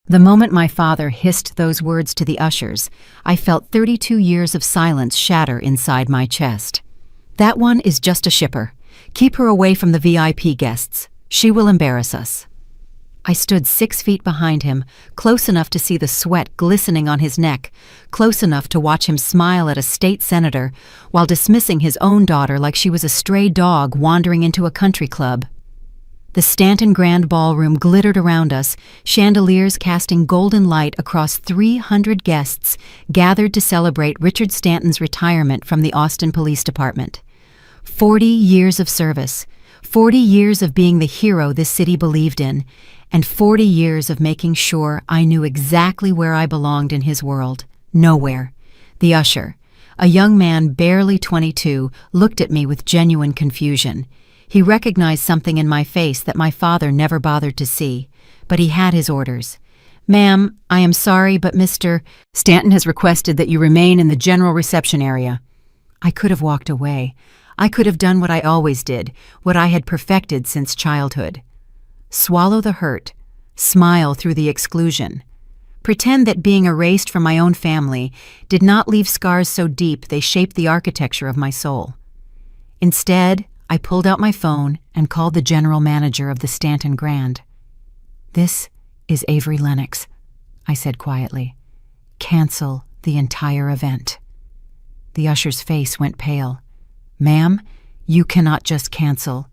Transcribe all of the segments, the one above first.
The moment my father hissed those words to the ushers, I felt 32 years of silence shatter inside my chest. "That one is just a shipper. Keep her away from the VIP guests. She will embarrass us." I stood 6 feet behind him, close enough to see the sweat glistening on his neck, close enough to watch him smile at a state senator while dismissing his own daughter like she was a stray dog wandering into a country club. The Stanton Grand Ballroom glittered around us, chandeliers casting golden light across 300 guests gathered to celebrate Richard Stanton's retirement from the Austin Police Department. 40 years of service, 40 years of being the hero this city believed in, and 40 years of making sure I knew exactly where I belonged in his world. Nowhere. The usher, a young man barely 22, looked at me with genuine confusion. He recognized something in my face that my father never bothered to see, but he had his orders. "Ma'am, I am sorry, but Mr. Stanton has requested that you remain in the general reception area." I could have walked away. I could have done what I always did, what I had perfected since childhood. Swallow the hurt, smile through the exclusion. Pretend that being erased from my own family did not leave scars so deep they shaped the architecture of my soul. Instead, I pulled out my phone and called the general manager of the Stanton Grand. "This is Avery Lennox," I said quietly. "Cancel the entire event." The usher's face went pale. "Ma'am, you cannot just cancel."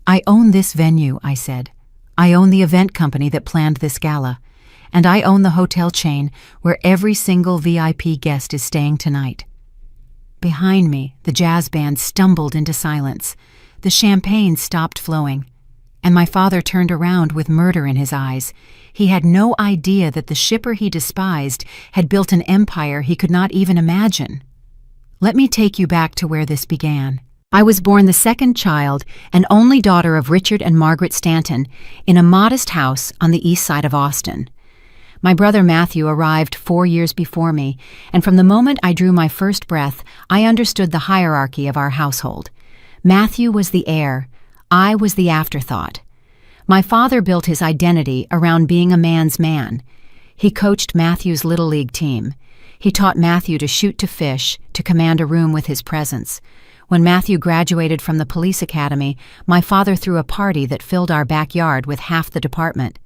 "I own this venue," I said. "I own the event company that planned this gala, and I own the hotel chain where every single VIP guest is staying tonight." Behind me, the jazz band stumbled into silence. The champagne stopped flowing, and my father turned around with murder in his eyes. He had no idea that the shipper he despised had built an empire he could not even imagine. Let me take you back to where this began. I was born the second child and only daughter of Richard and Margaret Stanton in a modest house on the east side of Austin. My brother Matthew arrived 4 years before me, and from the moment I drew my first breath, I understood the hierarchy of our household. Matthew was the heir. I was the afterthought. My father built his identity around being a man's man. He coached Matthew's Little League team. He taught Matthew to shoot to fish, to command a room with his presence. When Matthew graduated from the police academy, my father threw a party that filled our backyard with half the department.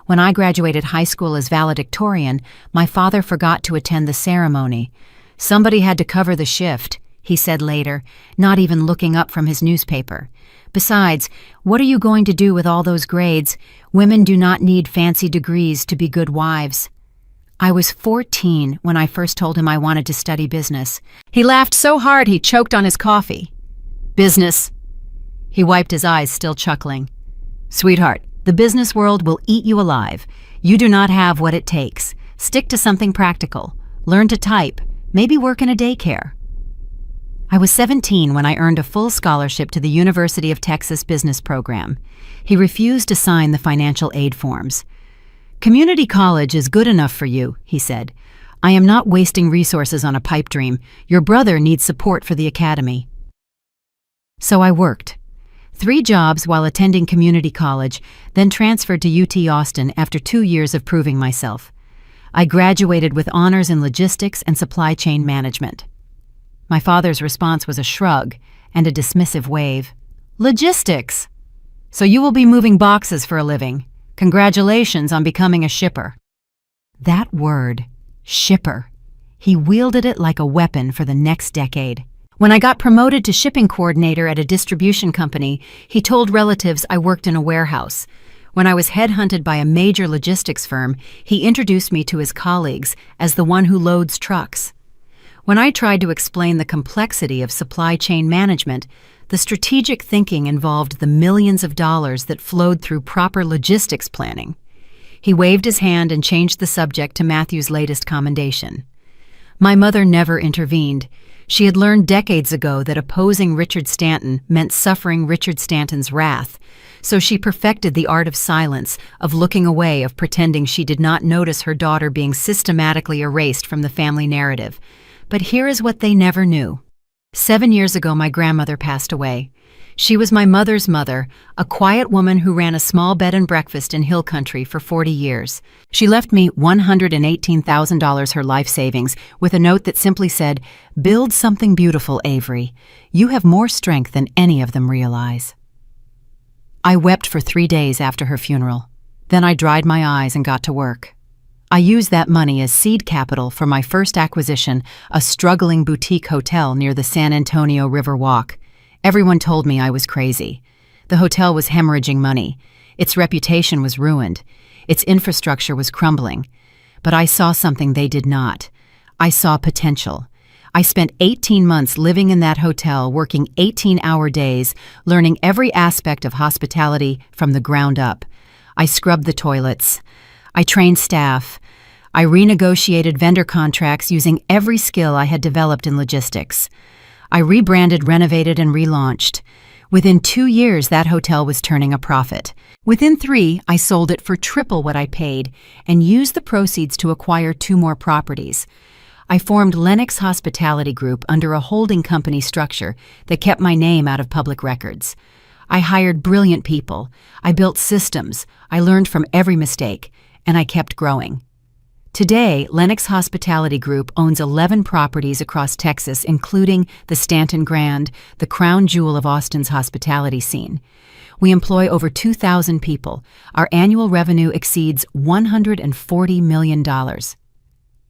When I graduated high school as valedictorian, my father forgot to attend the ceremony. "Somebody had to cover the shift," he said later, not even looking up from his newspaper. "Besides, what are you going to do with all those grades? Women do not need fancy degrees to be good wives." I was 14 when I first told him I wanted to study business. He laughed so hard he choked on his coffee. "Business." He wiped his eyes, still chuckling. "Sweetheart, the business world will eat you alive. You do not have what it takes. Stick to something practical. Learn to type. Maybe work in a daycare." I was 17 when I earned a full scholarship to the University of Texas Business Program. He refused to sign the financial aid forms. "Community college is good enough for you," he said. "I am not wasting resources on a pipe dream. Your brother needs support for the academy." So I worked. 3 jobs while attending community college, then transferred to UT Austin after 2 years of proving myself. I graduated with honors in logistics and supply chain management. My father's response was a shrug and a dismissive wave. "Logistics? So you will be moving boxes for a living. Congratulations on becoming a shipper." That word, shipper, he wielded it like a weapon for the next decade. When I got promoted to shipping coordinator at a distribution company, he told relatives I worked in a warehouse. When I was headhunted by a major logistics firm, he introduced me to his colleagues as the one who loads trucks. When I tried to explain the complexity of supply chain management, the strategic thinking involved the millions of dollars that flowed through proper logistics planning. He waved his hand and changed the subject to Matthew's latest commendation. My mother never intervened. She had learned decades ago that opposing Richard Stanton meant suffering Richard Stanton's wrath, so she perfected the art of silence, of looking away, of pretending she did not notice her daughter being systematically erased from the family narrative. But here is what they never knew. 7 years ago, my grandmother passed away. She was my mother's mother, a quiet woman who ran a small bed and breakfast in Hill Country for 40 years. She left me $118,000 her life savings with a note that simply said, "Build something beautiful, Avery. You have more strength than any of them realize." I wept for 3 days after her funeral. Then I dried my eyes and got to work. I used that money as seed capital for my first acquisition, a struggling boutique hotel near the San Antonio River Walk. Everyone told me I was crazy. The hotel was hemorrhaging money. Its reputation was ruined. Its infrastructure was crumbling. But I saw something they did not. I saw potential. I spent 18 months living in that hotel, working 18-hour days, learning every aspect of hospitality from the ground up. I scrubbed the toilets. I trained staff. I renegotiated vendor contracts using every skill I had developed in logistics. I rebranded, renovated, and relaunched. Within 2 years, that hotel was turning a profit. Within 3, I sold it for triple what I paid and used the proceeds to acquire 2 more properties. I formed Lennox Hospitality Group under a holding company structure that kept my name out of public records. I hired brilliant people. I built systems. I learned from every mistake, and I kept growing. Today, Lennox Hospitality Group owns 11 properties across Texas, including the Stanton Grand, the crown jewel of Austin's hospitality scene. We employ over 2,000 people. Our annual revenue exceeds $140 million.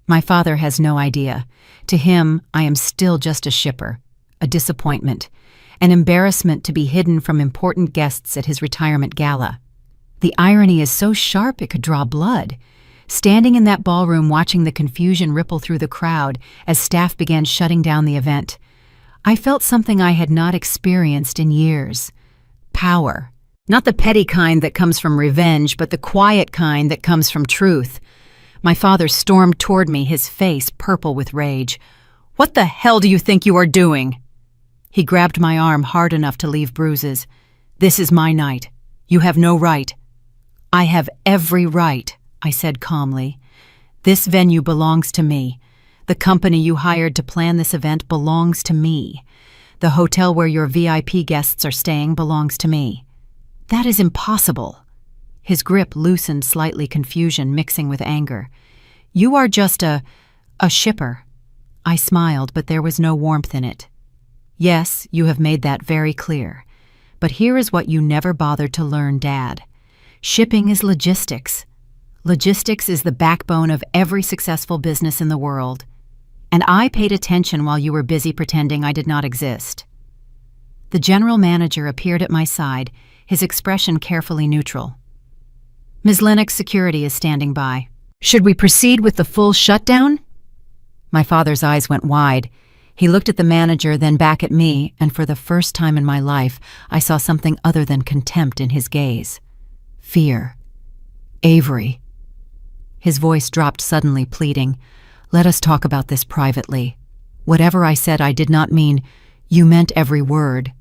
My father has no idea. To him, I am still just a shipper, a disappointment, an embarrassment to be hidden from important guests at his retirement gala. The irony is so sharp it could draw blood. Standing in that ballroom watching the confusion ripple through the crowd as staff began shutting down the event, I felt something I had not experienced in years. Power. Not the petty kind that comes from revenge, but the quiet kind that comes from truth. My father stormed toward me, his face purple with rage. "What the hell do you think you are doing?" He grabbed my arm hard enough to leave bruises. "This is my night. You have no right." "I have every right," I said calmly. "This venue belongs to me. The company you hired to plan this event belongs to me. The hotel where your VIP guests are staying belongs to me." "That is impossible." His grip loosened slightly, confusion mixing with anger. "You are just a shipper." I smiled, but there was no warmth in it. "Yes, you have made that very clear. But here is what you never bothered to learn, Dad. Shipping is logistics. Logistics is the backbone of every successful business in the world. And I paid attention while you were busy pretending I did not exist." The general manager appeared at my side, his expression carefully neutral. "Ms. Lennox, security is standing by. Should we proceed with the full shutdown?" My father's eyes went wide. He looked at the manager, then back at me, and for the first time in my life, I saw something other than contempt in his gaze. Fear. "Avery." His voice dropped suddenly, pleading, "Let us talk about this privately. Whatever I said, I did not mean. You meant every word."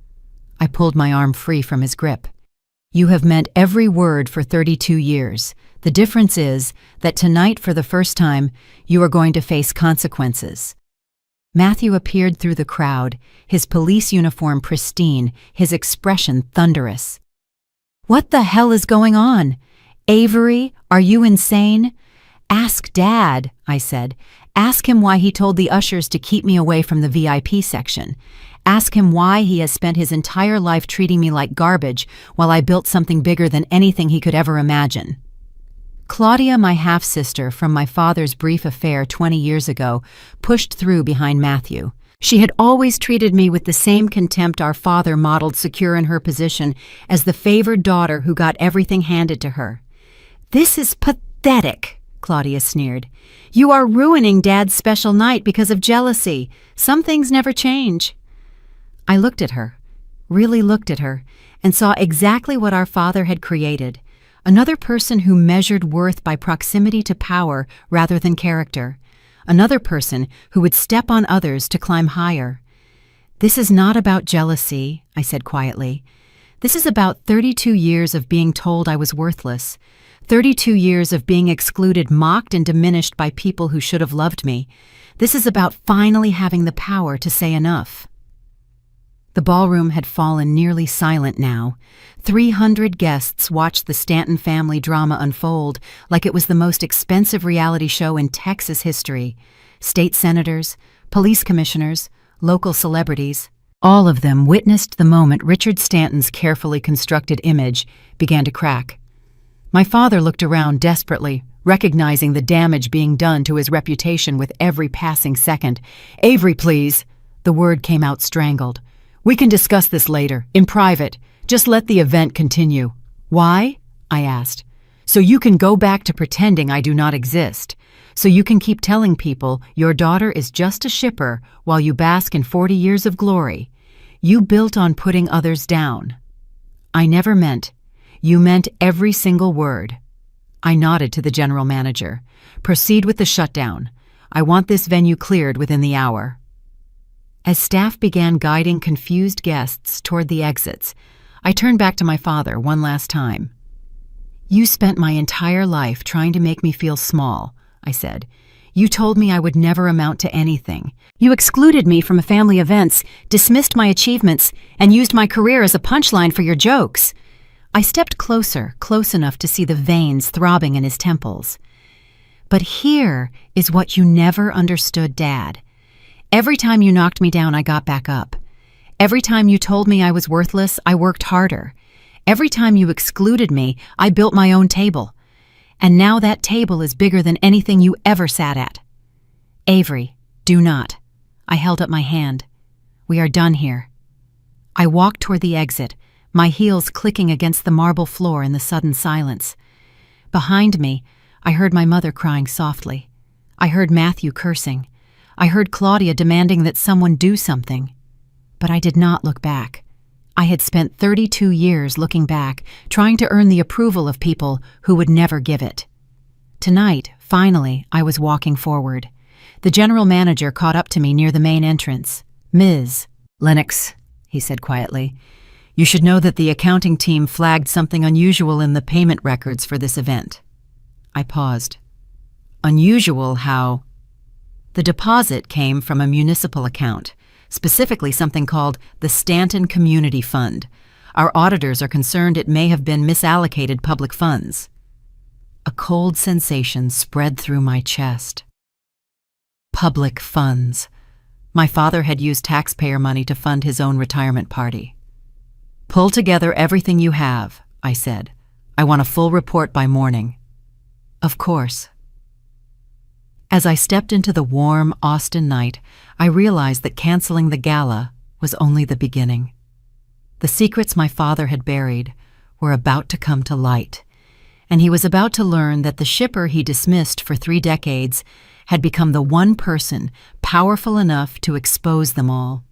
I pulled my arm free from his grip. "You have meant every word for 32 years. The difference is that tonight, for the first time, you are going to face consequences." Matthew appeared through the crowd, his police uniform pristine, his expression thunderous. "What the hell is going on? Avery, are you insane?" "Ask Dad," I said. "Ask him why he told the ushers to keep me away from the VIP section. Ask him why he has spent his entire life treating me like garbage while I built something bigger than anything he could ever imagine." Claudia, my half-sister from my father's brief affair 20 years ago, pushed through behind Matthew. She had always treated me with the same contempt our father modeled, secure in her position as the favored daughter who got everything handed to her. "This is pathetic," Claudia sneered. "You are ruining Dad's special night because of jealousy. Some things never change." I looked at her, really looked at her, and saw exactly what our father had created. Another person who measured worth by proximity to power rather than character. Another person who would step on others to climb higher. "This is not about jealousy," I said quietly. "This is about 32 years of being told I was worthless. 32 years of being excluded, mocked, and diminished by people who should have loved me. This is about finally having the power to say enough." The ballroom had fallen nearly silent now. 300 guests watched the Stanton family drama unfold like it was the most expensive reality show in Texas history. State senators, police commissioners, local celebrities, all of them witnessed the moment Richard Stanton's carefully constructed image began to crack. My father looked around desperately, recognizing the damage being done to his reputation with every passing second. "Avery, please." The word came out strangled. "We can discuss this later, in private. Just let the event continue." "Why?" I asked. "So you can go back to pretending I do not exist. So you can keep telling people your daughter is just a shipper while you bask in 40 years of glory. You built on putting others down." "I never meant. You meant every single word." I nodded to the general manager. "Proceed with the shutdown. I want this venue cleared within the hour." As staff began guiding confused guests toward the exits, I turned back to my father one last time. "You spent my entire life trying to make me feel small," I said. "You told me I would never amount to anything. You excluded me from family events, dismissed my achievements, and used my career as a punchline for your jokes." I stepped closer, close enough to see the veins throbbing in his temples. "But here is what you never understood, Dad. Every time you knocked me down, I got back up. Every time you told me I was worthless, I worked harder. Every time you excluded me, I built my own table. And now that table is bigger than anything you ever sat at. Avery, do not." I held up my hand. "We are done here." I walked toward the exit, my heels clicking against the marble floor in the sudden silence. Behind me, I heard my mother crying softly. I heard Matthew cursing. I heard Claudia demanding that someone do something. But I did not look back. I had spent 32 years looking back, trying to earn the approval of people who would never give it. Tonight, finally, I was walking forward. The general manager caught up to me near the main entrance. "Ms. Lennox," he said quietly, "you should know that the accounting team flagged something unusual in the payment records for this event." I paused. "Unusual how?" "The deposit came from a municipal account, specifically something called the Stanton Community Fund. Our auditors are concerned it may have been misallocated public funds." A cold sensation spread through my chest. Public funds. My father had used taxpayer money to fund his own retirement party. "Pull together everything you have," I said. "I want a full report by morning." "Of course." As I stepped into the warm Austin night, I realized that canceling the gala was only the beginning. The secrets my father had buried were about to come to light, and he was about to learn that the shipper he dismissed for 3 decades had become the one person powerful enough to expose them all.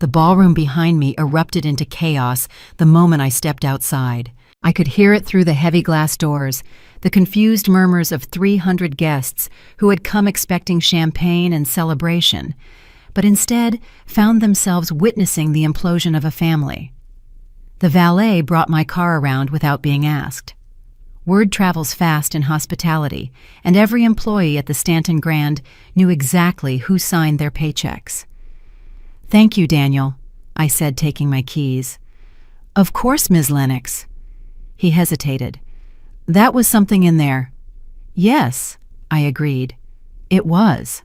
The ballroom behind me erupted into chaos the moment I stepped outside. I could hear it through the heavy glass doors, the confused murmurs of 300 guests who had come expecting champagne and celebration, but instead found themselves witnessing the implosion of a family. The valet brought my car around without being asked. Word travels fast in hospitality, and every employee at the Stanton Grand knew exactly who signed their paychecks. "Thank you, Daniel," I said, taking my keys. "Of course, Ms. Lennox." He hesitated. "That was something in there." "Yes," I agreed. "It was."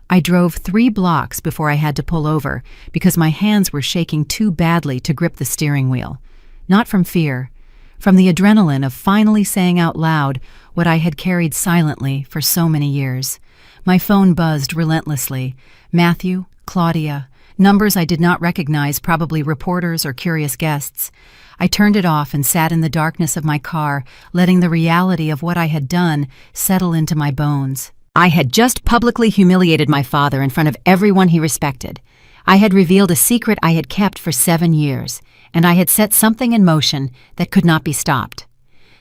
I drove 3 blocks before I had to pull over because my hands were shaking too badly to grip the steering wheel. Not from fear, from the adrenaline of finally saying out loud what I had carried silently for so many years. My phone buzzed relentlessly. Matthew, Claudia, numbers I did not recognize, probably reporters or curious guests. I turned it off and sat in the darkness of my car, letting the reality of what I had done settle into my bones. I had just publicly humiliated my father in front of everyone he respected. I had revealed a secret I had kept for 7 years, and I had set something in motion that could not be stopped.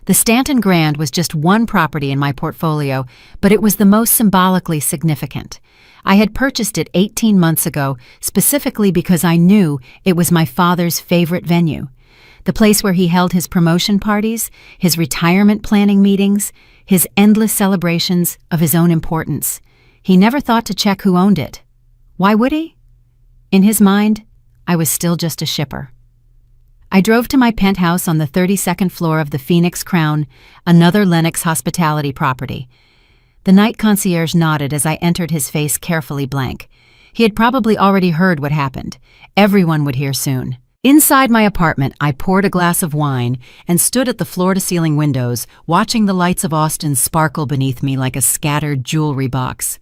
The Stanton Grand was just one property in my portfolio, but it was the most symbolically significant. I had purchased it 18 months ago, specifically because I knew it was my father's favorite venue. The place where he held his promotion parties, his retirement planning meetings, his endless celebrations of his own importance. He never thought to check who owned it. Why would he? In his mind, I was still just a shipper. I drove to my penthouse on the 32nd floor of the Phoenix Crown, another Lennox hospitality property. The night concierge nodded as I entered, his face carefully blank. He had probably already heard what happened. Everyone would hear soon. Inside my apartment, I poured a glass of wine and stood at the floor-to-ceiling windows, watching the lights of Austin sparkle beneath me like a scattered jewelry box.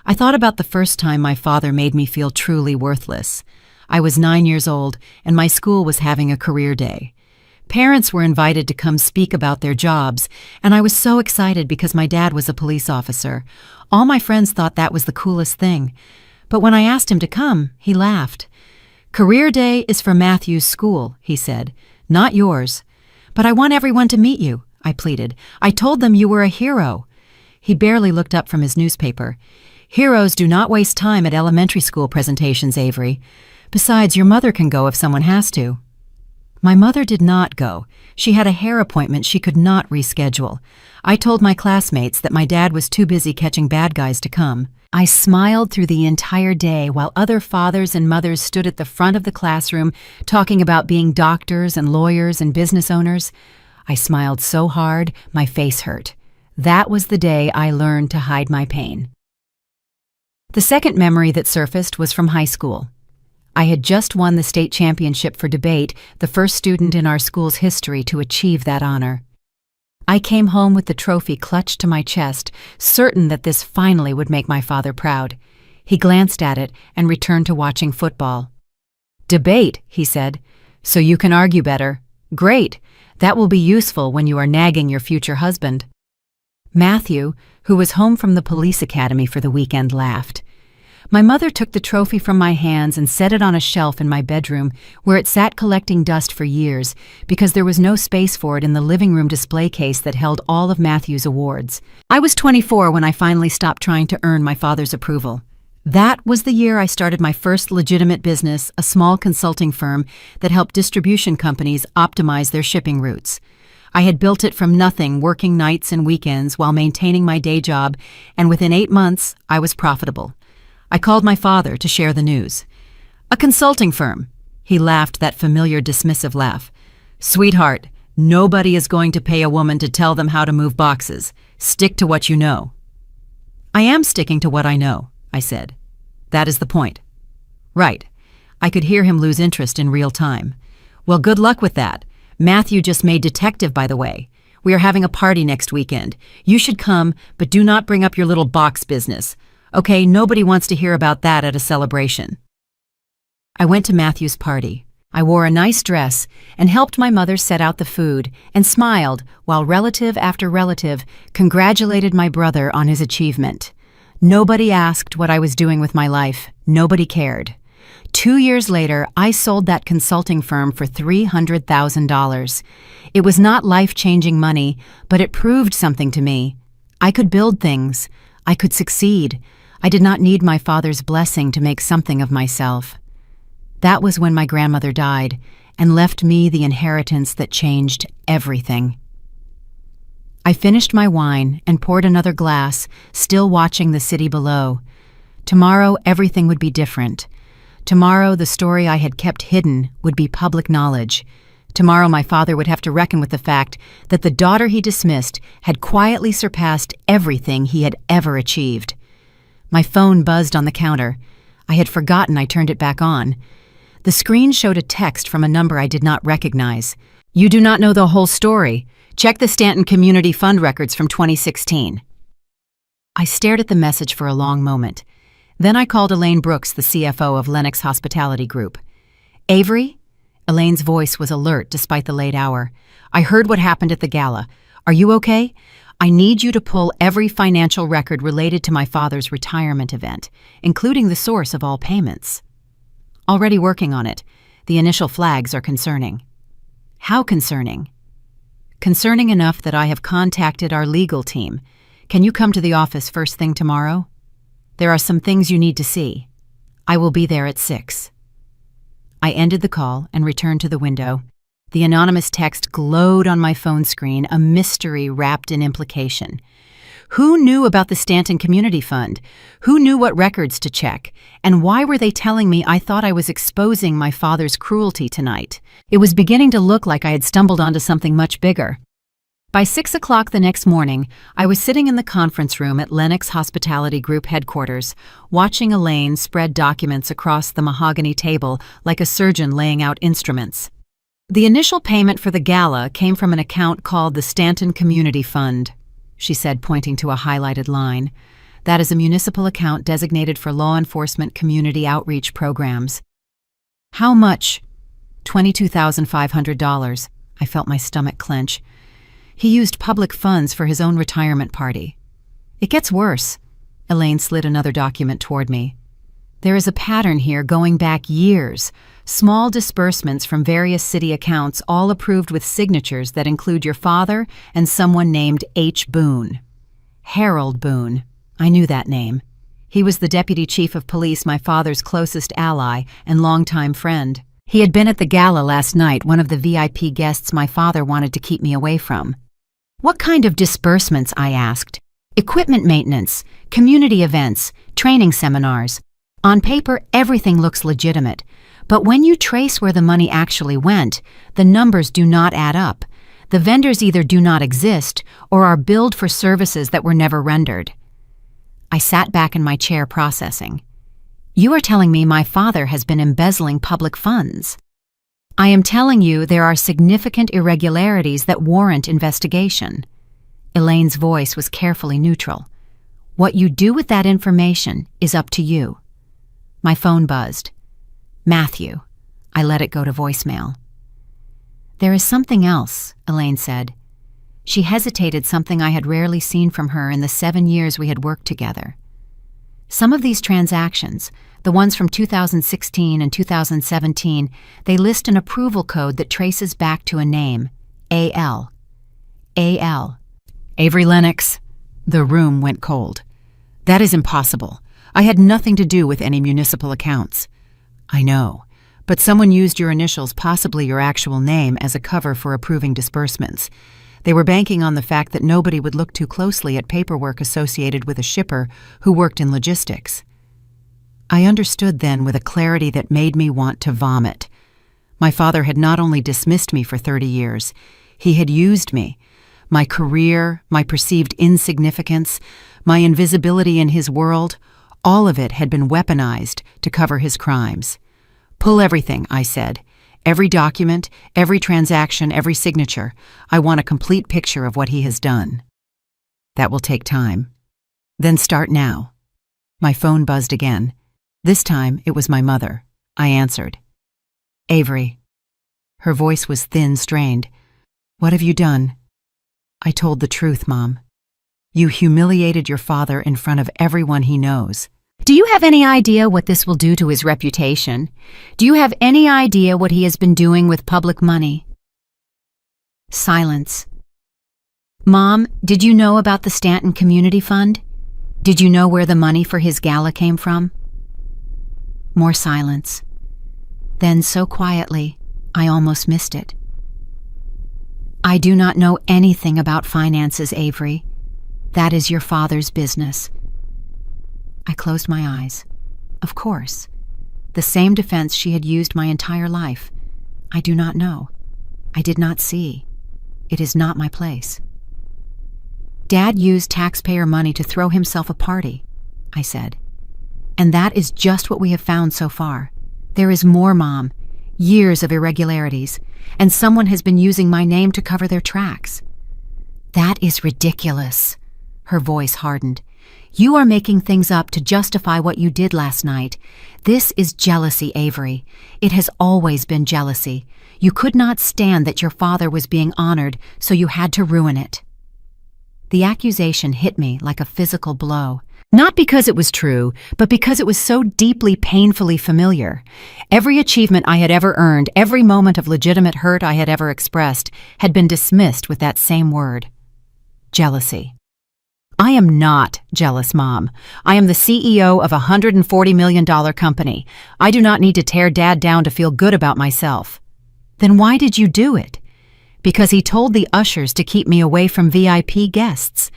I thought about the first time my father made me feel truly worthless. I was 9 years old, and my school was having a career day. Parents were invited to come speak about their jobs, and I was so excited because my dad was a police officer. All my friends thought that was the coolest thing. But when I asked him to come, he laughed. "Career Day is for Matthew's school," he said, "not yours." "But I want everyone to meet you," I pleaded. "I told them you were a hero." He barely looked up from his newspaper. "Heroes do not waste time at elementary school presentations, Avery. Besides, your mother can go if someone has to." My mother did not go. She had a hair appointment she could not reschedule. I told my classmates that my dad was too busy catching bad guys to come. I smiled through the entire day while other fathers and mothers stood at the front of the classroom talking about being doctors and lawyers and business owners. I smiled so hard, my face hurt. That was the day I learned to hide my pain. The second memory that surfaced was from high school. I had just won the state championship for debate, the first student in our school's history to achieve that honor. I came home with the trophy clutched to my chest, certain that this finally would make my father proud. He glanced at it and returned to watching football. "Debate," he said. "So you can argue better. Great. That will be useful when you are nagging your future husband." Matthew, who was home from the police academy for the weekend, laughed. My mother took the trophy from my hands and set it on a shelf in my bedroom, where it sat collecting dust for years because there was no space for it in the living room display case that held all of Matthew's awards. I was 24 when I finally stopped trying to earn my father's approval. That was the year I started my first legitimate business, a small consulting firm that helped distribution companies optimize their shipping routes. I had built it from nothing, working nights and weekends while maintaining my day job, and within 8 months, I was profitable. I called my father to share the news. "A consulting firm." He laughed that familiar dismissive laugh. "Sweetheart, nobody is going to pay a woman to tell them how to move boxes. Stick to what you know." "I am sticking to what I know," I said. "That is the point." "Right." I could hear him lose interest in real time. "Well, good luck with that. Matthew just made detective, by the way. We are having a party next weekend. You should come, but do not bring up your little box business. Okay, nobody wants to hear about that at a celebration." I went to Matthew's party. I wore a nice dress and helped my mother set out the food and smiled while relative after relative congratulated my brother on his achievement. Nobody asked what I was doing with my life. Nobody cared. 2 years later, I sold that consulting firm for $300,000. It was not life-changing money, but it proved something to me. I could build things. I could succeed. I did not need my father's blessing to make something of myself. That was when my grandmother died and left me the inheritance that changed everything. I finished my wine and poured another glass, still watching the city below. Tomorrow, everything would be different. Tomorrow, the story I had kept hidden would be public knowledge. Tomorrow, my father would have to reckon with the fact that the daughter he dismissed had quietly surpassed everything he had ever achieved. My phone buzzed on the counter. I had forgotten I turned it back on. The screen showed a text from a number I did not recognize. "You do not know the whole story. Check the Stanton Community Fund records from 2016. I stared at the message for a long moment. Then I called Elaine Brooks, the CFO of Lennox Hospitality Group. "Avery?" Elaine's voice was alert despite the late hour. "I heard what happened at the Gala. Are you okay? I need you to pull every financial record related to my father's retirement event, including the source of all payments." "Already working on it. The initial flags are concerning." "How concerning?" "Concerning enough that I have contacted our legal team. Can you come to the office first thing tomorrow? There are some things you need to see. I will be there at 6. I ended the call and returned to the window. The anonymous text glowed on my phone screen, a mystery wrapped in implication. Who knew about the Stanton Community Fund? Who knew what records to check? And why were they telling me I thought I was exposing my father's cruelty tonight? It was beginning to look like I had stumbled onto something much bigger. By 6 o'clock the next morning, I was sitting in the conference room at Lennox Hospitality Group headquarters, watching Elaine spread documents across the mahogany table like a surgeon laying out instruments. The initial payment for the Gala came from an account called the Stanton Community Fund, she said, pointing to a highlighted line. That is a municipal account designated for law enforcement community outreach programs. How much? $22,500. I felt my stomach clench. He used public funds for his own retirement party. It gets worse. Elaine slid another document toward me. There is a pattern here going back years. Small disbursements from various city accounts, all approved with signatures that include your father and someone named H. Boone. Harold Boone. I knew that name. He was the deputy chief of police, my father's closest ally and longtime friend. He had been at the Gala last night, one of the VIP guests my father wanted to keep me away from. What kind of disbursements? I asked. Equipment maintenance, community events, training seminars. On paper, everything looks legitimate. But when you trace where the money actually went, the numbers do not add up. The vendors either do not exist or are billed for services that were never rendered. I sat back in my chair processing. You are telling me my father has been embezzling public funds. I am telling you there are significant irregularities that warrant investigation. Elaine's voice was carefully neutral. What you do with that information is up to you. My phone buzzed. Matthew. I let it go to voicemail. There is something else, Elaine said. She hesitated, something I had rarely seen from her in the 7 years we had worked together. Some of these transactions, the ones from 2016 and 2017, they list an approval code that traces back to a name, A.L. A.L. Avery Lennox. The room went cold. That is impossible. I had nothing to do with any municipal accounts. I know, but someone used your initials, possibly your actual name, as a cover for approving disbursements. They were banking on the fact that nobody would look too closely at paperwork associated with a shipper who worked in logistics. I understood then with a clarity that made me want to vomit. My father had not only dismissed me for 30 years, he had used me. My career, my perceived insignificance, my invisibility in his world, all of it had been weaponized to cover his crimes. Pull everything, I said. Every document, every transaction, every signature. I want a complete picture of what he has done. That will take time. Then start now. My phone buzzed again. This time it was my mother. I answered. Avery. Her voice was thin, strained. What have you done? I told the truth, Mom. You humiliated your father in front of everyone he knows. Do you have any idea what this will do to his reputation? Do you have any idea what he has been doing with public money? Silence. Mom, did you know about the Stanton Community Fund? Did you know where the money for his Gala came from? More silence. Then, so quietly, I almost missed it. I do not know anything about finances, Avery. That is your father's business. I closed my eyes. Of course. The same defense she had used my entire life. I do not know. I did not see. It is not my place. Dad used taxpayer money to throw himself a party, I said. And that is just what we have found so far. There is more, Mom. Years of irregularities. And someone has been using my name to cover their tracks. That is ridiculous. Her voice hardened. You are making things up to justify what you did last night. This is jealousy, Avery. It has always been jealousy. You could not stand that your father was being honored, so you had to ruin it. The accusation hit me like a physical blow. Not because it was true, but because it was so deeply, painfully familiar. Every achievement I had ever earned, every moment of legitimate hurt I had ever expressed, had been dismissed with that same word. Jealousy. I am not jealous, Mom. I am the CEO of a $140 million company. I do not need to tear Dad down to feel good about myself. Then why did you do it? Because he told the ushers to keep me away from VIP guests.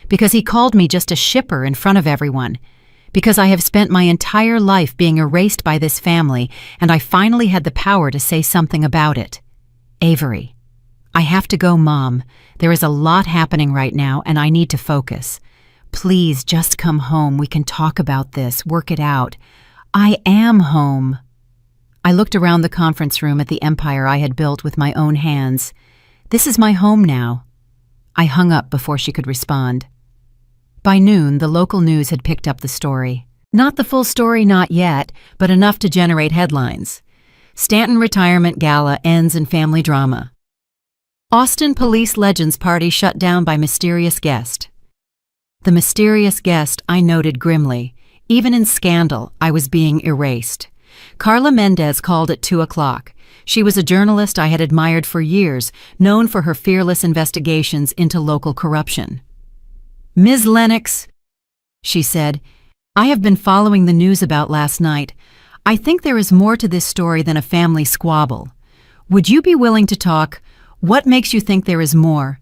Because he called me just a shipper in front of everyone. Because I have spent my entire life being erased by this family, and I finally had the power to say something about it. Avery. I have to go, Mom. There is a lot happening right now, and I need to focus. Please just come home. We can talk about this, work it out. I am home. I looked around the conference room at the empire I had built with my own hands. This is my home now. I hung up before she could respond. By noon, the local news had picked up the story. Not the full story, not yet, but enough to generate headlines. Stanton retirement gala ends in family drama. Austin police legends party shut down by mysterious guest. The mysterious guest, I noted grimly. Even in scandal, I was being erased. Carla Mendez called at 2 o'clock. She was a journalist I had admired for years, known for her fearless investigations into local corruption. Ms. Lennox, she said, I have been following the news about last night. I think there is more to this story than a family squabble. Would you be willing to talk? What makes you think there is more?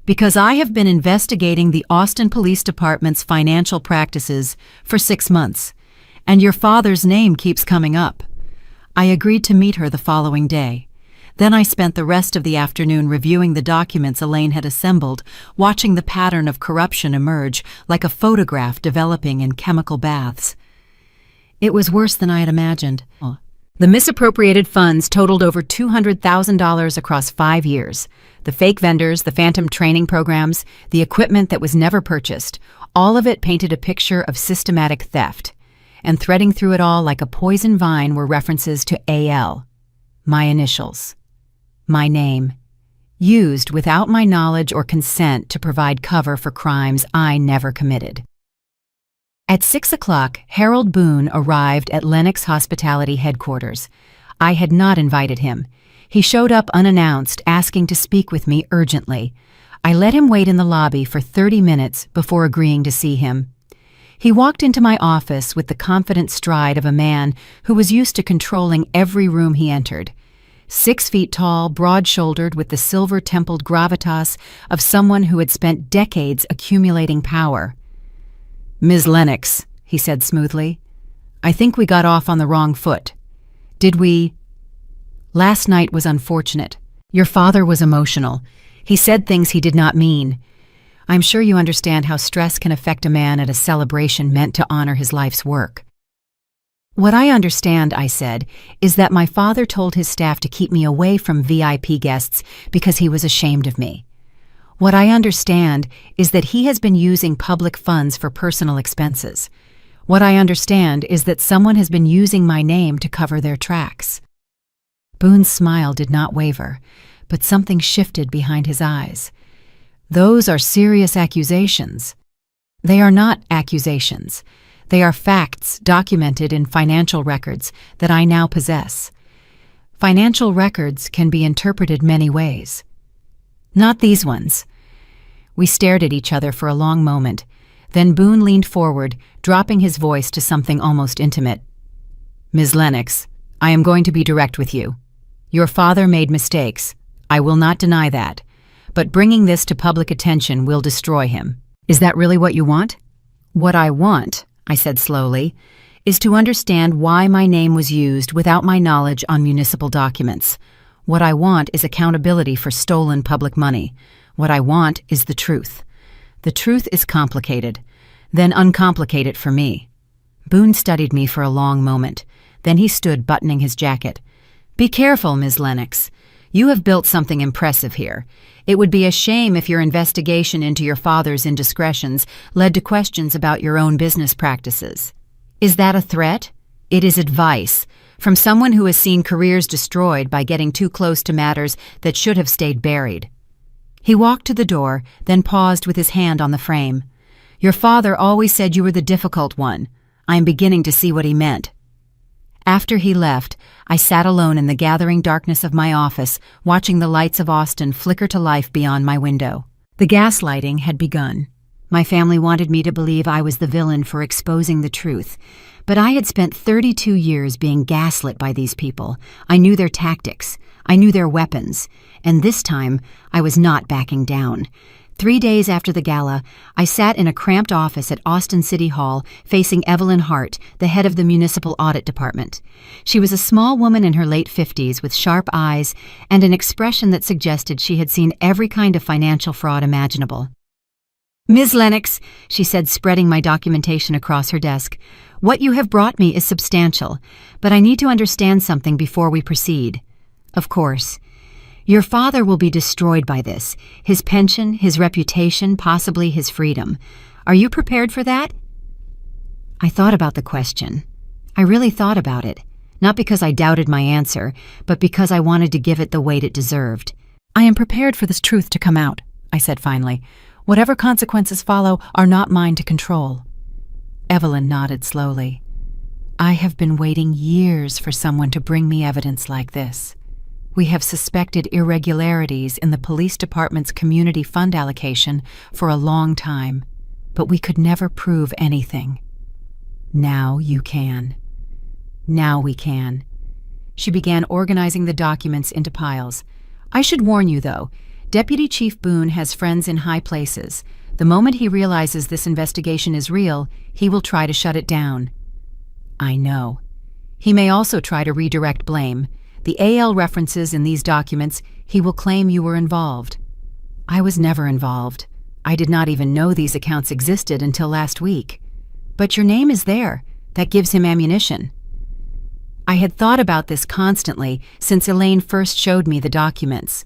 Because I have been investigating the Austin Police Department's financial practices for 6 months, and your father's name keeps coming up. I agreed to meet her the following day. Then I spent the rest of the afternoon reviewing the documents Elaine had assembled, watching the pattern of corruption emerge like a photograph developing in chemical baths. It was worse than I had imagined. The misappropriated funds totaled over $200,000 across 5 years. The fake vendors, the phantom training programs, the equipment that was never purchased, all of it painted a picture of systematic theft. And threading through it all like a poison vine were references to AL, my initials, my name, used without my knowledge or consent to provide cover for crimes I never committed. At 6 o'clock, Harold Boone arrived at Lennox Hospitality headquarters. I had not invited him. He showed up unannounced, asking to speak with me urgently. I let him wait in the lobby for 30 minutes before agreeing to see him. He walked into my office with the confident stride of a man who was used to controlling every room he entered. 6 feet tall, broad-shouldered, with the silver-templed gravitas of someone who had spent decades accumulating power. Ms. Lennox, he said smoothly, I think we got off on the wrong foot. Did we? Last night was unfortunate. Your father was emotional. He said things he did not mean. I'm sure you understand how stress can affect a man at a celebration meant to honor his life's work. What I understand, I said, is that my father told his staff to keep me away from VIP guests because he was ashamed of me. What I understand is that he has been using public funds for personal expenses. What I understand is that someone has been using my name to cover their tracks. Boone's smile did not waver, but something shifted behind his eyes. Those are serious accusations. They are not accusations. They are facts documented in financial records that I now possess. Financial records can be interpreted many ways. Not these ones. We stared at each other for a long moment. Then Boone leaned forward, dropping his voice to something almost intimate. Ms. Lennox, I am going to be direct with you. Your father made mistakes. I will not deny that. But bringing this to public attention will destroy him. Is that really what you want? What I want, I said slowly, is to understand why my name was used without my knowledge on municipal documents. What I want is accountability for stolen public money. What I want is the truth. The truth is complicated. Then uncomplicate it for me. Boone studied me for a long moment. Then he stood buttoning his jacket. Be careful, Ms. Lennox. You have built something impressive here. It would be a shame if your investigation into your father's indiscretions led to questions about your own business practices. Is that a threat? It is advice, from someone who has seen careers destroyed by getting too close to matters that should have stayed buried. He walked to the door, then paused with his hand on the frame. Your father always said you were the difficult one. I am beginning to see what he meant. After he left, I sat alone in the gathering darkness of my office, watching the lights of Austin flicker to life beyond my window. The gaslighting had begun. My family wanted me to believe I was the villain for exposing the truth, but I had spent 32 years being gaslit by these people. I knew their tactics. I knew their weapons. And this time, I was not backing down. 3 days after the gala, I sat in a cramped office at Austin City Hall facing Evelyn Hart, the head of the Municipal Audit Department. She was a small woman in her late 50s with sharp eyes and an expression that suggested she had seen every kind of financial fraud imaginable. "Ms. Lennox," she said, spreading my documentation across her desk, "what you have brought me is substantial, but I need to understand something before we proceed. Of course. Your father will be destroyed by this, his pension, his reputation, possibly his freedom. Are you prepared for that?" I thought about the question. I really thought about it, not because I doubted my answer, but because I wanted to give it the weight it deserved. "I am prepared for this truth to come out," I said finally. "Whatever consequences follow are not mine to control." Evelyn nodded slowly. "I have been waiting years for someone to bring me evidence like this. We have suspected irregularities in the police department's community fund allocation for a long time, but we could never prove anything. Now you can. Now we can." She began organizing the documents into piles. "I should warn you, though, Deputy Chief Boone has friends in high places. The moment he realizes this investigation is real, he will try to shut it down." "I know. He may also try to redirect blame. The AL references in these documents, he will claim you were involved." "I was never involved. I did not even know these accounts existed until last week." "But your name is there. That gives him ammunition." I had thought about this constantly since Elaine first showed me the documents.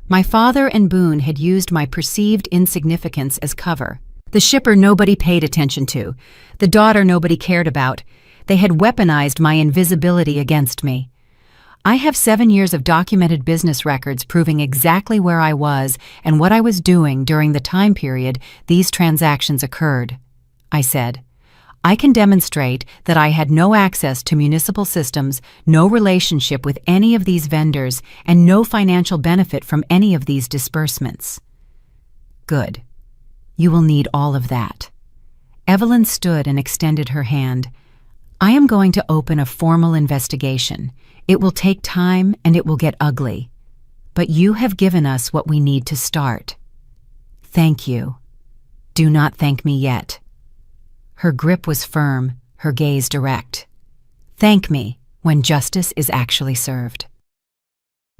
My father and Boone had used my perceived insignificance as cover. The shipper nobody paid attention to. The daughter nobody cared about. They had weaponized my invisibility against me. I have 7 years of documented business records proving exactly where I was and what I was doing during the time period these transactions occurred. I said, "I can demonstrate that I had no access to municipal systems, no relationship with any of these vendors, and no financial benefit from any of these disbursements." "Good. You will need all of that." Evelyn stood and extended her hand. "I am going to open a formal investigation. It will take time and it will get ugly. But you have given us what we need to start. Thank you. Do not thank me yet." Her grip was firm, her gaze direct. "Thank me when justice is actually served."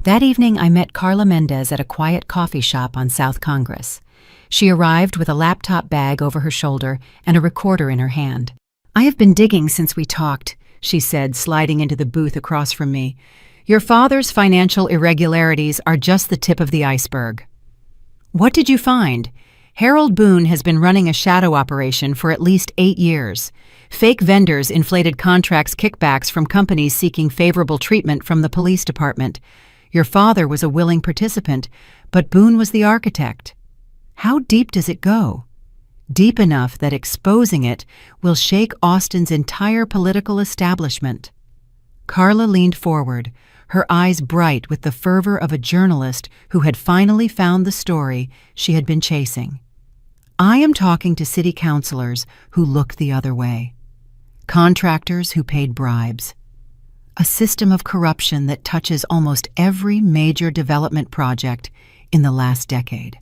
That evening I met Carla Mendez at a quiet coffee shop on South Congress. She arrived with a laptop bag over her shoulder and a recorder in her hand. "I have been digging since we talked," she said, sliding into the booth across from me. "Your father's financial irregularities are just the tip of the iceberg." "What did you find?" "Harold Boone has been running a shadow operation for at least 8 years. Fake vendors inflated contracts kickbacks from companies seeking favorable treatment from the police department. Your father was a willing participant, but Boone was the architect." "How deep does it go?" "Deep enough that exposing it will shake Austin's entire political establishment." Carla leaned forward, her eyes bright with the fervor of a journalist who had finally found the story she had been chasing. "I am talking to city councilors who looked the other way, contractors who paid bribes, a system of corruption that touches almost every major development project in the last decade."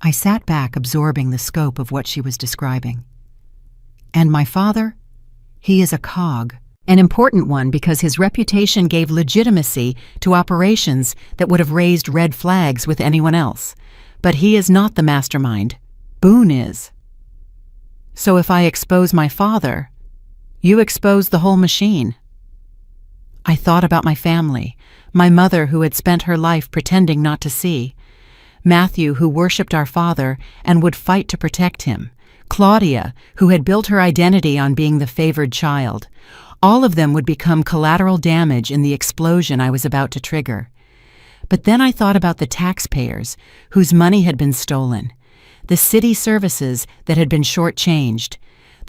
I sat back, absorbing the scope of what she was describing. "And my father? He is a cog, an important one because his reputation gave legitimacy to operations that would have raised red flags with anyone else. But he is not the mastermind. Boone is. So if I expose my father, you expose the whole machine." I thought about my family, my mother who had spent her life pretending not to see, Matthew, who worshipped our father and would fight to protect him, Claudia, who had built her identity on being the favored child. All of them would become collateral damage in the explosion I was about to trigger. But then I thought about the taxpayers whose money had been stolen, the city services that had been shortchanged,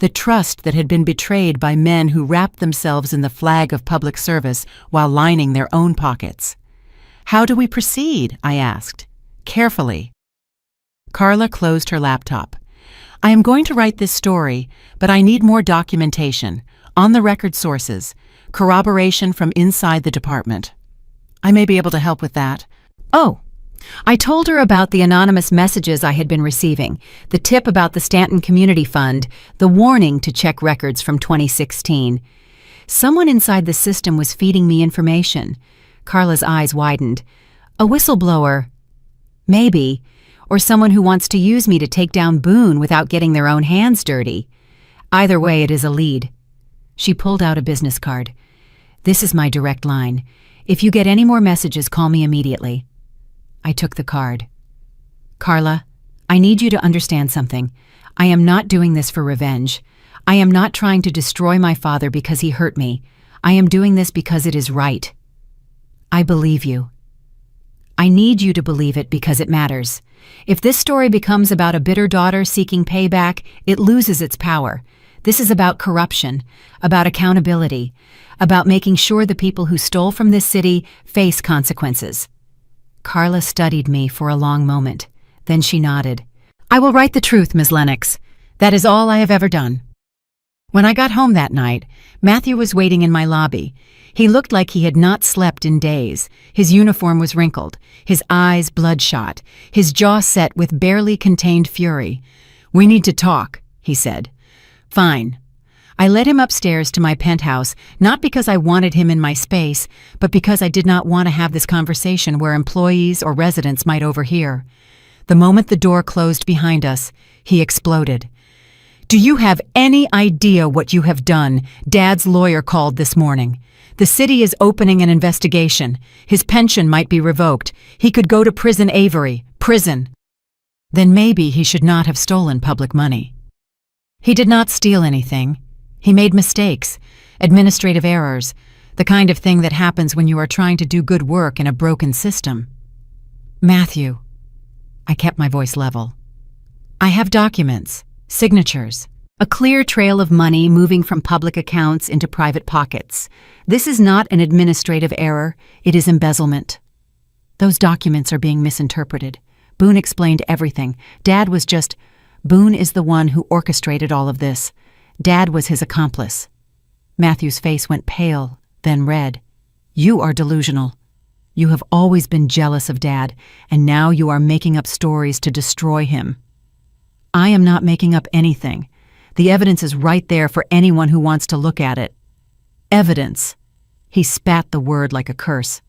the trust that had been betrayed by men who wrapped themselves in the flag of public service while lining their own pockets. "How do we proceed?" I asked. "Carefully." Carla closed her laptop. "I am going to write this story, but I need more documentation, on-the-record sources, corroboration from inside the department. I may be able to help with that." "Oh, I told her about the anonymous messages I had been receiving, the tip about the Stanton Community Fund, the warning to check records from 2016. Someone inside the system was feeding me information. Carla's eyes widened. A whistleblower. Maybe. Or someone who wants to use me to take down Boone without getting their own hands dirty. Either way, it is a lead. She pulled out a business card. This is my direct line. If you get any more messages, call me immediately. I took the card. Carla, I need you to understand something. I am not doing this for revenge. I am not trying to destroy my father because he hurt me. I am doing this because it is right. I believe you. I need you to believe it because it matters. If this story becomes about a bitter daughter seeking payback, it loses its power. This is about corruption, about accountability, about making sure the people who stole from this city face consequences. Carla studied me for a long moment. Then she nodded. I will write the truth, Ms. Lennox. That is all I have ever done. When I got home that night, Matthew was waiting in my lobby. He looked like he had not slept in days. His uniform was wrinkled, his eyes bloodshot, his jaw set with barely contained fury. We need to talk, he said. Fine. I led him upstairs to my penthouse, not because I wanted him in my space, but because I did not want to have this conversation where employees or residents might overhear. The moment the door closed behind us, he exploded. Do you have any idea what you have done? Dad's lawyer called this morning. The city is opening an investigation. His pension might be revoked. He could go to prison, Avery. Prison. Then maybe he should not have stolen public money. He did not steal anything. He made mistakes, administrative errors, the kind of thing that happens when you are trying to do good work in a broken system. Matthew. I kept my voice level. I have documents, signatures, a clear trail of money moving from public accounts into private pockets. This is not an administrative error, it is embezzlement. Those documents are being misinterpreted. Boone explained everything. Boone is the one who orchestrated all of this. Dad was his accomplice. Matthew's face went pale, then red. You are delusional. You have always been jealous of Dad, and now you are making up stories to destroy him. I am not making up anything. The evidence is right there for anyone who wants to look at it. Evidence. He spat the word like a curse.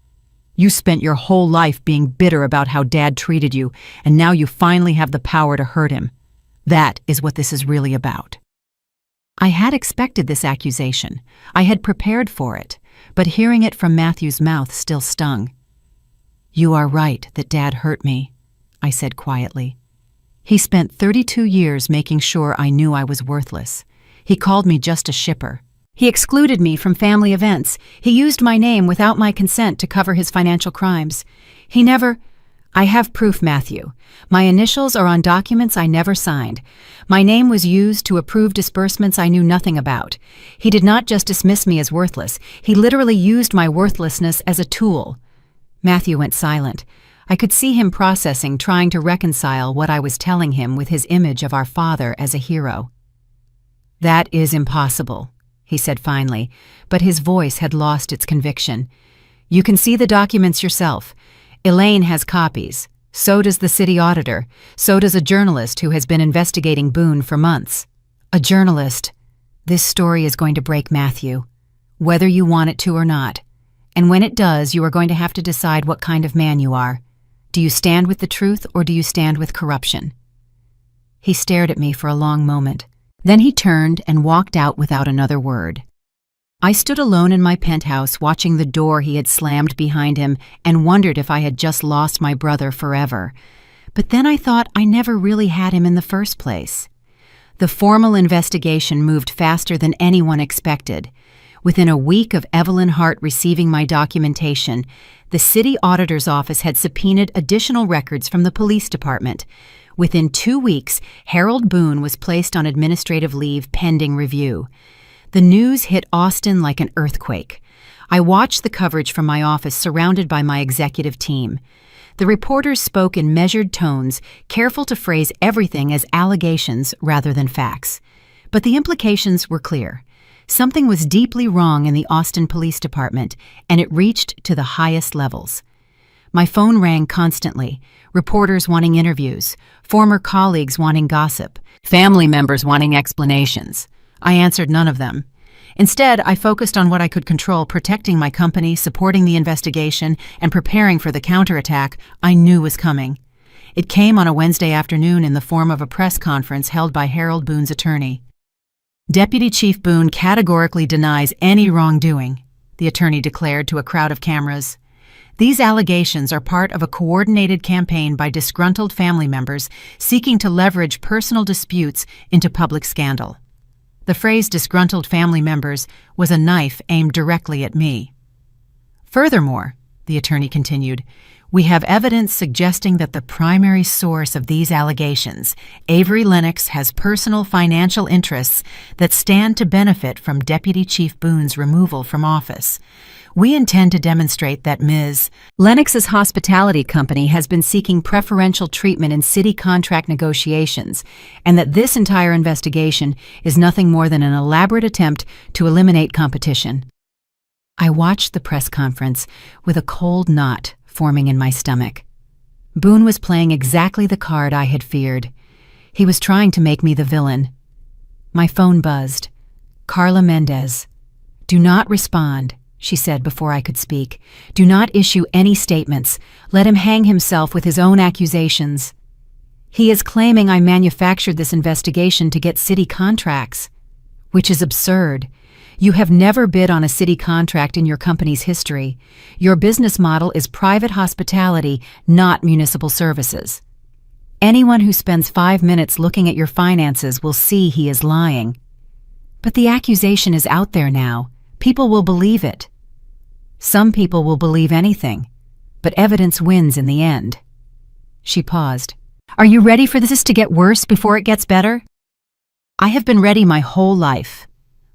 You spent your whole life being bitter about how Dad treated you, and now you finally have the power to hurt him. That is what this is really about. I had expected this accusation. I had prepared for it, but hearing it from Matthew's mouth still stung. You are right that Dad hurt me, I said quietly. He spent 32 years making sure I knew I was worthless. He called me just a shipper. He excluded me from family events. He used my name without my consent to cover his financial crimes. I have proof, Matthew. My initials are on documents I never signed. My name was used to approve disbursements I knew nothing about. He did not just dismiss me as worthless. He literally used my worthlessness as a tool. Matthew went silent. I could see him processing, trying to reconcile what I was telling him with his image of our father as a hero. That is impossible, he said finally, but his voice had lost its conviction. You can see the documents yourself. Elaine has copies. So does the city auditor. So does a journalist who has been investigating Boone for months. A journalist. This story is going to break Matthew, whether you want it to or not. And when it does, you are going to have to decide what kind of man you are. Do you stand with the truth or do you stand with corruption? He stared at me for a long moment. Then he turned and walked out without another word. I stood alone in my penthouse watching the door he had slammed behind him and wondered if I had just lost my brother forever. But then I thought I never really had him in the first place. The formal investigation moved faster than anyone expected. Within a week of Evelyn Hart receiving my documentation, the city auditor's office had subpoenaed additional records from the police department. Within 2 weeks, Harold Boone was placed on administrative leave pending review. The news hit Austin like an earthquake. I watched the coverage from my office surrounded by my executive team. The reporters spoke in measured tones, careful to phrase everything as allegations rather than facts. But the implications were clear. Something was deeply wrong in the Austin Police Department, and it reached to the highest levels. My phone rang constantly, reporters wanting interviews, former colleagues wanting gossip, family members wanting explanations. I answered none of them. Instead, I focused on what I could control, protecting my company, supporting the investigation, and preparing for the counterattack I knew was coming. It came on a Wednesday afternoon in the form of a press conference held by Harold Boone's attorney. Deputy Chief Boone categorically denies any wrongdoing, the attorney declared to a crowd of cameras. These allegations are part of a coordinated campaign by disgruntled family members seeking to leverage personal disputes into public scandal. The phrase disgruntled family members was a knife aimed directly at me. Furthermore, the attorney continued, we have evidence suggesting that the primary source of these allegations, Avery Lennox, has personal financial interests that stand to benefit from Deputy Chief Boone's removal from office. We intend to demonstrate that Ms. Lennox's hospitality company has been seeking preferential treatment in city contract negotiations, and that this entire investigation is nothing more than an elaborate attempt to eliminate competition. I watched the press conference with a cold knot forming in my stomach. Boone was playing exactly the card I had feared. He was trying to make me the villain. My phone buzzed. Carla Mendez. Do not respond, she said before I could speak. Do not issue any statements. Let him hang himself with his own accusations. He is claiming I manufactured this investigation to get city contracts, which is absurd. You have never bid on a city contract in your company's history. Your business model is private hospitality, not municipal services. Anyone who spends 5 minutes looking at your finances will see he is lying. But the accusation is out there now. People will believe it. Some people will believe anything, but evidence wins in the end. She paused. Are you ready for this to get worse before it gets better? I have been ready my whole life.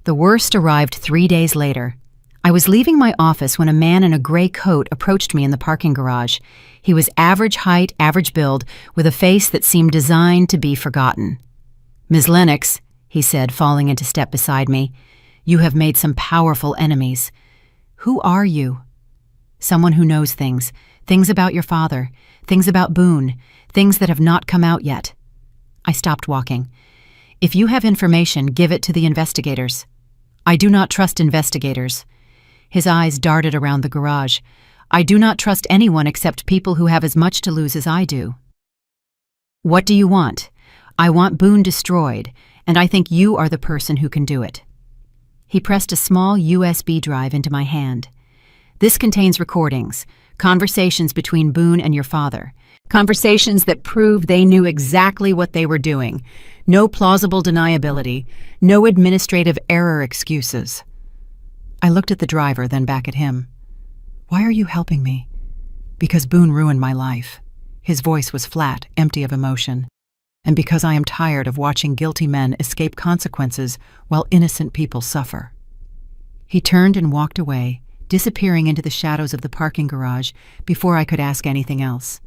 The worst arrived 3 days later. I was leaving my office when a man in a gray coat approached me in the parking garage. He was average height, average build, with a face that seemed designed to be forgotten. Ms. Lennox, he said, falling into step beside me, you have made some powerful enemies. Who are you? Someone who knows things about your father, things about Boone, things that have not come out yet. I stopped walking. If you have information, give it to the investigators. I do not trust investigators. His eyes darted around the garage. I do not trust anyone except people who have as much to lose as I do. What do you want? I want Boone destroyed, and I think you are the person who can do it. He pressed a small USB drive into my hand. This contains recordings, conversations between Boone and your father, conversations that prove they knew exactly what they were doing. No plausible deniability, no administrative error excuses. I looked at the driver, then back at him. Why are you helping me? Because Boone ruined my life. His voice was flat, empty of emotion. And because I am tired of watching guilty men escape consequences while innocent people suffer. He turned and walked away, disappearing into the shadows of the parking garage before I could ask anything else.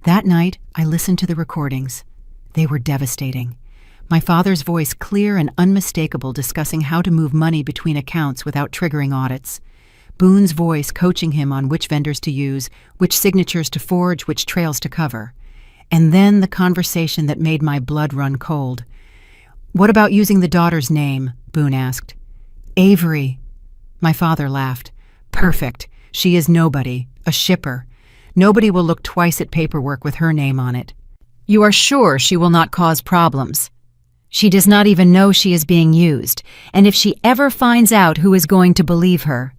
That night, I listened to the recordings. They were devastating. My father's voice clear and unmistakable, discussing how to move money between accounts without triggering audits. Boone's voice coaching him on which vendors to use, which signatures to forge, which trails to cover. And then the conversation that made my blood run cold. What about using the daughter's name? Boone asked. Avery. My father laughed. Perfect. She is nobody, a shipper. Nobody will look twice at paperwork with her name on it. You are sure she will not cause problems? She does not even know she is being used, and if she ever finds out, who is going to believe her?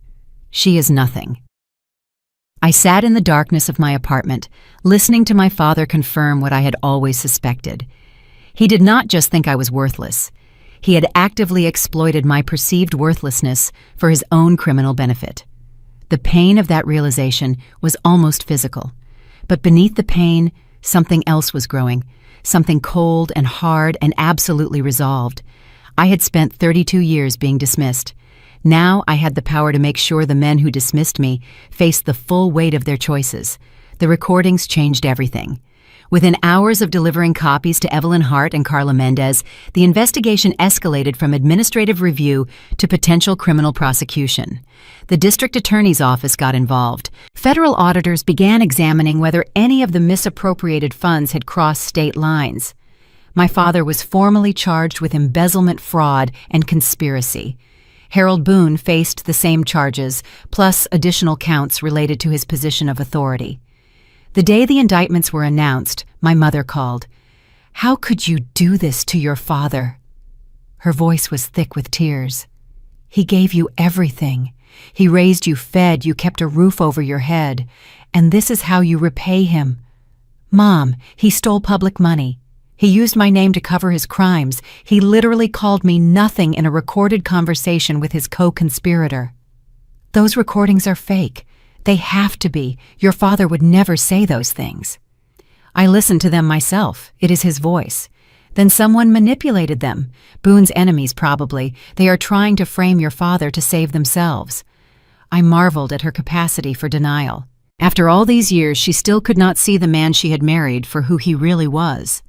She is nothing. I sat in the darkness of my apartment, listening to my father confirm what I had always suspected. He did not just think I was worthless. He had actively exploited my perceived worthlessness for his own criminal benefit. The pain of that realization was almost physical. But beneath the pain, something else was growing, something cold and hard and absolutely resolved. I had spent 32 years being dismissed. Now I had the power to make sure the men who dismissed me faced the full weight of their choices. The recordings changed everything. Within hours of delivering copies to Evelyn Hart and Carla Mendez, the investigation escalated from administrative review to potential criminal prosecution. The district attorney's office got involved. Federal auditors began examining whether any of the misappropriated funds had crossed state lines. My father was formally charged with embezzlement, fraud, and conspiracy. Harold Boone faced the same charges, plus additional counts related to his position of authority. The day the indictments were announced, my mother called. "How could you do this to your father?" Her voice was thick with tears. "He gave you everything. He raised you, fed you, kept a roof over your head. And this is how you repay him. Mom, he stole public money. He used my name to cover his crimes. He literally called me nothing in a recorded conversation with his co-conspirator. Those recordings are fake. They have to be. Your father would never say those things." I listened to them myself. It is his voice. Then someone manipulated them. Boone's enemies, probably. They are trying to frame your father to save themselves. I marveled at her capacity for denial. After all these years, she still could not see the man she had married for who he really was.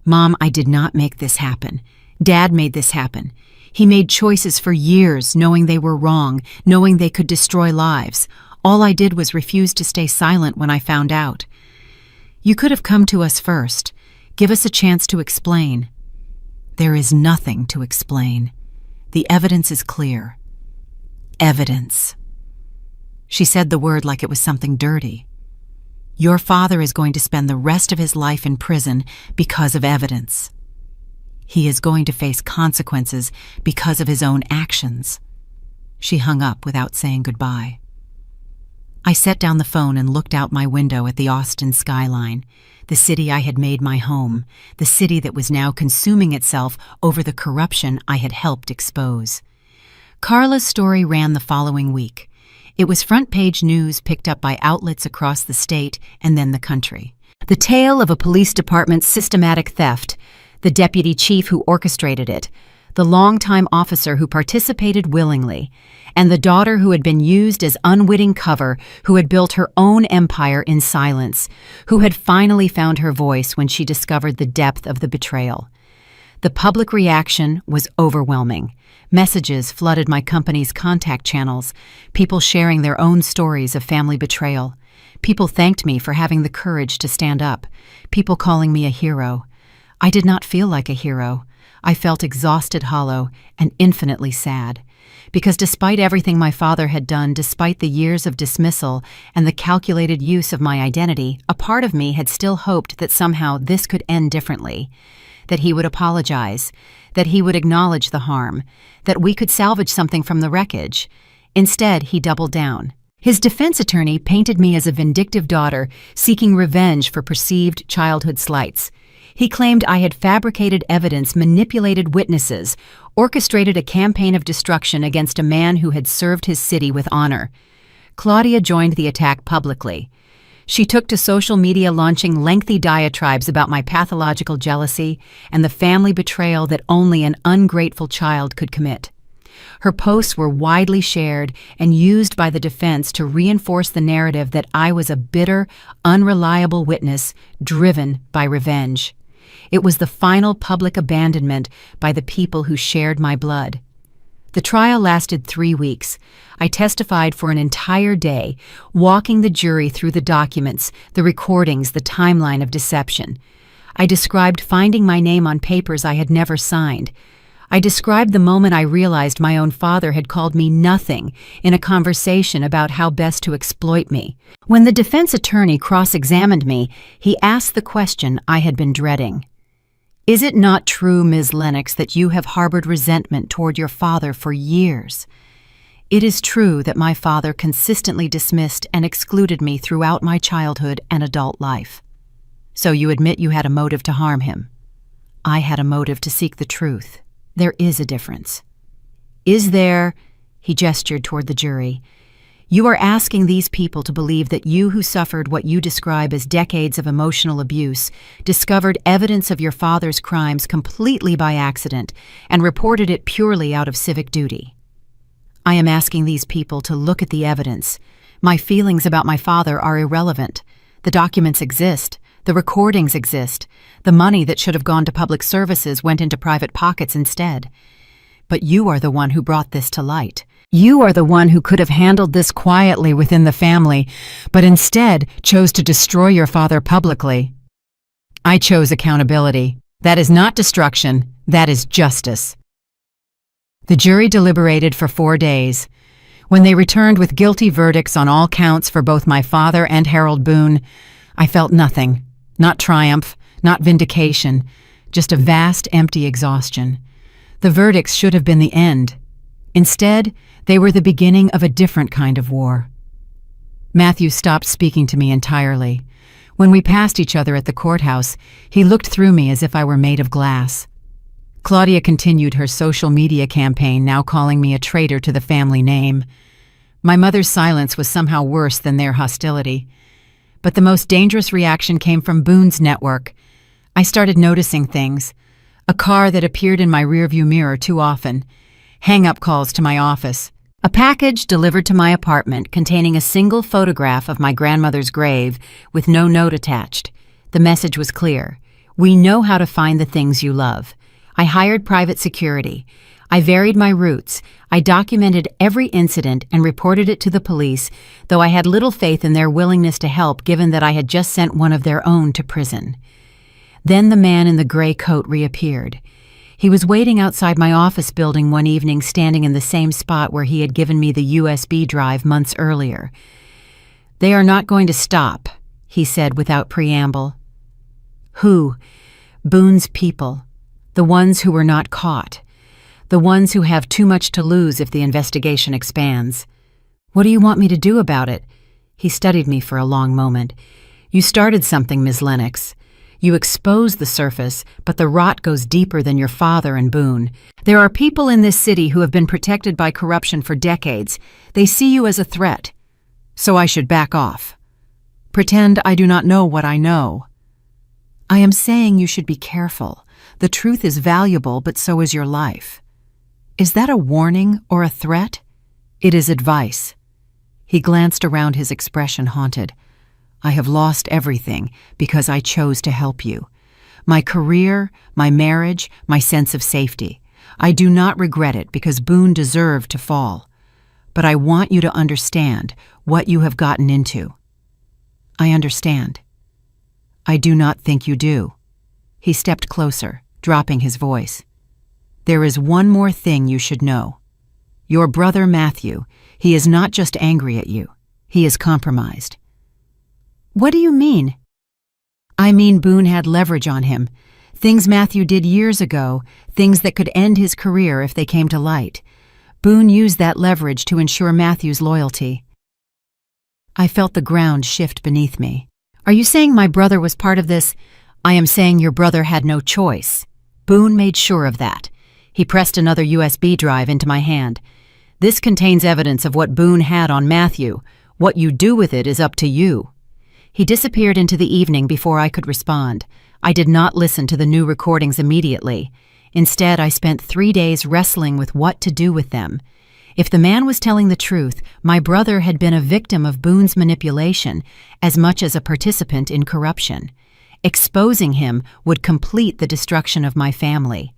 "Mom, I did not make this happen. Dad made this happen. He made choices for years, knowing they were wrong, knowing they could destroy lives. All I did was refuse to stay silent when I found out. You could have come to us first. Give us a chance to explain." There is nothing to explain. The evidence is clear. Evidence. She said the word like it was something dirty. Your father is going to spend the rest of his life in prison because of evidence. He is going to face consequences because of his own actions. She hung up without saying goodbye. I set down the phone and looked out my window at the Austin skyline, the city I had made my home, the city that was now consuming itself over the corruption I had helped expose. Carla's story ran the following week. It was front-page news picked up by outlets across the state and then the country. The tale of a police department's systematic theft, the deputy chief who orchestrated it, the longtime officer who participated willingly, and the daughter who had been used as unwitting cover, who had built her own empire in silence, who had finally found her voice when she discovered the depth of the betrayal. The public reaction was overwhelming. Messages flooded my company's contact channels, people sharing their own stories of family betrayal. People thanked me for having the courage to stand up, people calling me a hero. I did not feel like a hero. I felt exhausted, hollow, and infinitely sad. Because despite everything my father had done, despite the years of dismissal and the calculated use of my identity, a part of me had still hoped that somehow this could end differently, that he would apologize, that he would acknowledge the harm, that we could salvage something from the wreckage. Instead, he doubled down. His defense attorney painted me as a vindictive daughter seeking revenge for perceived childhood slights. He claimed I had fabricated evidence, manipulated witnesses, orchestrated a campaign of destruction against a man who had served his city with honor. Claudia joined the attack publicly. She took to social media, launching lengthy diatribes about my pathological jealousy and the family betrayal that only an ungrateful child could commit. Her posts were widely shared and used by the defense to reinforce the narrative that I was a bitter, unreliable witness driven by revenge. It was the final public abandonment by the people who shared my blood. The trial lasted 3 weeks. I testified for an entire day, walking the jury through the documents, the recordings, the timeline of deception. I described finding my name on papers I had never signed. I described the moment I realized my own father had called me nothing in a conversation about how best to exploit me. When the defense attorney cross-examined me, he asked the question I had been dreading. "Is it not true, Ms. Lennox, that you have harbored resentment toward your father for years?" "It is true that my father consistently dismissed and excluded me throughout my childhood and adult life." "So you admit you had a motive to harm him?" "I had a motive to seek the truth. There is a difference." "Is there?" He gestured toward the jury. "You are asking these people to believe that you, who suffered what you describe as decades of emotional abuse, discovered evidence of your father's crimes completely by accident and reported it purely out of civic duty." "I am asking these people to look at the evidence. My feelings about my father are irrelevant. The documents exist. The recordings exist. The money that should have gone to public services went into private pockets instead. But you are the one who brought this to light. You are the one who could have handled this quietly within the family, but instead chose to destroy your father publicly. I chose accountability. That is not destruction, that is justice. The jury deliberated for 4 days. When they returned with guilty verdicts on all counts for both my father and Harold Boone, I felt nothing. Not triumph, not vindication, just a vast, empty exhaustion. The verdicts should have been the end. Instead, they were the beginning of a different kind of war. Matthew stopped speaking to me entirely. When we passed each other at the courthouse, he looked through me as if I were made of glass. Claudia continued her social media campaign, now calling me a traitor to the family name. My mother's silence was somehow worse than their hostility. But the most dangerous reaction came from Boone's network. I started noticing things. A car that appeared in my rearview mirror too often. Hang-up calls to my office. A package delivered to my apartment containing a single photograph of my grandmother's grave with no note attached. The message was clear. We know how to find the things you love. I hired private security. I varied my routes. I documented every incident and reported it to the police, though I had little faith in their willingness to help given that I had just sent one of their own to prison. Then the man in the gray coat reappeared. He was waiting outside my office building one evening, standing in the same spot where he had given me the USB drive months earlier. "They are not going to stop," he said without preamble. Who? Boone's people. The ones who were not caught. The ones who have too much to lose if the investigation expands. "What do you want me to do about it?" He studied me for a long moment. "You started something, Ms. Lennox. You exposed the surface, but the rot goes deeper than your father and Boone. There are people in this city who have been protected by corruption for decades. They see you as a threat. So I should back off. Pretend I do not know what I know. I am saying you should be careful. The truth is valuable, but so is your life. Is that a warning or a threat? It is advice." He glanced around, his expression haunted. "I have lost everything because I chose to help you. My career, my marriage, my sense of safety. I do not regret it because Boone deserved to fall. But I want you to understand what you have gotten into." "I understand." "I do not think you do." He stepped closer, dropping his voice. "There is one more thing you should know. Your brother Matthew, he is not just angry at you. He is compromised." "What do you mean?" "I mean Boone had leverage on him. Things Matthew did years ago, things that could end his career if they came to light. Boone used that leverage to ensure Matthew's loyalty." I felt the ground shift beneath me. "Are you saying my brother was part of this?" "I am saying your brother had no choice. Boone made sure of that." He pressed another USB drive into my hand. "This contains evidence of what Boone had on Matthew. What you do with it is up to you." He disappeared into the evening before I could respond. I did not listen to the new recordings immediately. Instead, I spent 3 days wrestling with what to do with them. If the man was telling the truth, my brother had been a victim of Boone's manipulation as much as a participant in corruption. Exposing him would complete the destruction of my family.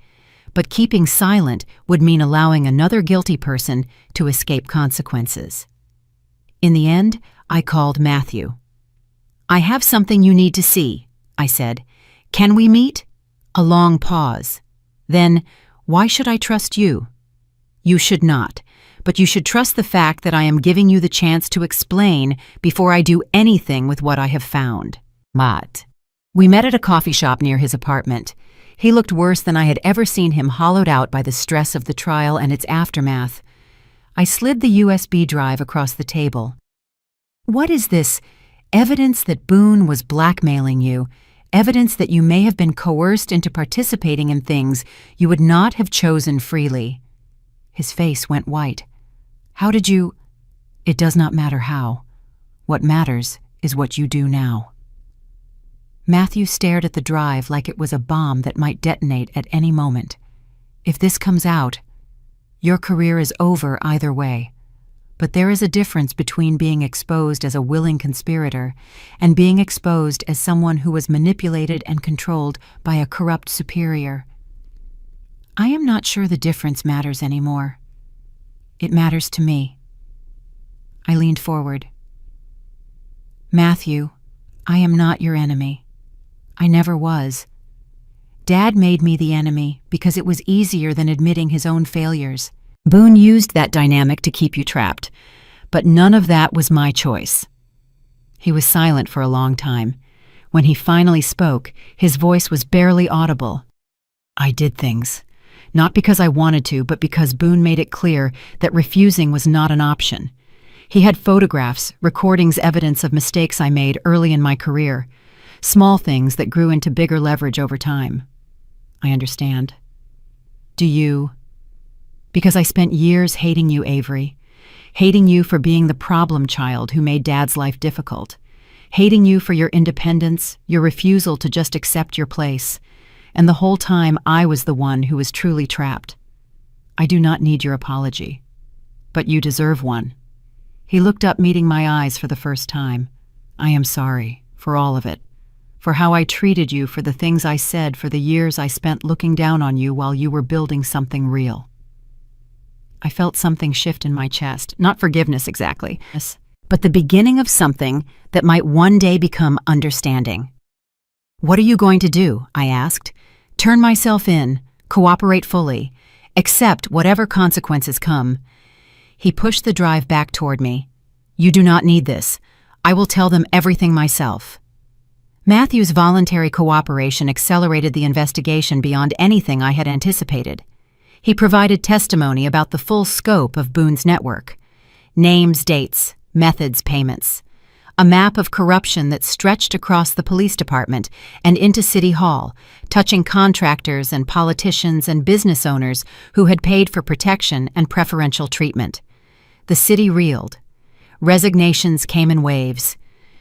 But keeping silent would mean allowing another guilty person to escape consequences. In the end, I called Matthew. "I have something you need to see," I said. "Can we meet?" A long pause. Then, "Why should I trust you?" "You should not, but you should trust the fact that I am giving you the chance to explain before I do anything with what I have found." Matt. We met at a coffee shop near his apartment. He looked worse than I had ever seen him, hollowed out by the stress of the trial and its aftermath. I slid the USB drive across the table. "What is this? Evidence that Boone was blackmailing you, evidence that you may have been coerced into participating in things you would not have chosen freely." His face went white. "How did you—" "It does not matter how. What matters is what you do now." Matthew stared at the drive like it was a bomb that might detonate at any moment. "If this comes out, your career is over either way. But there is a difference between being exposed as a willing conspirator and being exposed as someone who was manipulated and controlled by a corrupt superior. I am not sure the difference matters anymore. It matters to me. I leaned forward. Matthew, I am not your enemy. I never was. Dad made me the enemy because it was easier than admitting his own failures. Boone used that dynamic to keep you trapped, but none of that was my choice. He was silent for a long time. When he finally spoke, his voice was barely audible. I did things. Not because I wanted to, but because Boone made it clear that refusing was not an option. He had photographs, recordings, evidence of mistakes I made early in my career. Small things that grew into bigger leverage over time. I understand. Do you? Because I spent years hating you, Avery. Hating you for being the problem child who made Dad's life difficult. Hating you for your independence, your refusal to just accept your place. And the whole time I was the one who was truly trapped. I do not need your apology. But you deserve one. He looked up, meeting my eyes for the first time. I am sorry, for all of it. For how I treated you, for the things I said, for the years I spent looking down on you while you were building something real. I felt something shift in my chest, not forgiveness exactly, but the beginning of something that might one day become understanding. What are you going to do? I asked. Turn myself in, cooperate fully, accept whatever consequences come. He pushed the drive back toward me. You do not need this. I will tell them everything myself. Matthew's voluntary cooperation accelerated the investigation beyond anything I had anticipated. He provided testimony about the full scope of Boone's network. Names, dates, methods, payments. A map of corruption that stretched across the police department and into City Hall, touching contractors and politicians and business owners who had paid for protection and preferential treatment. The city reeled. Resignations came in waves.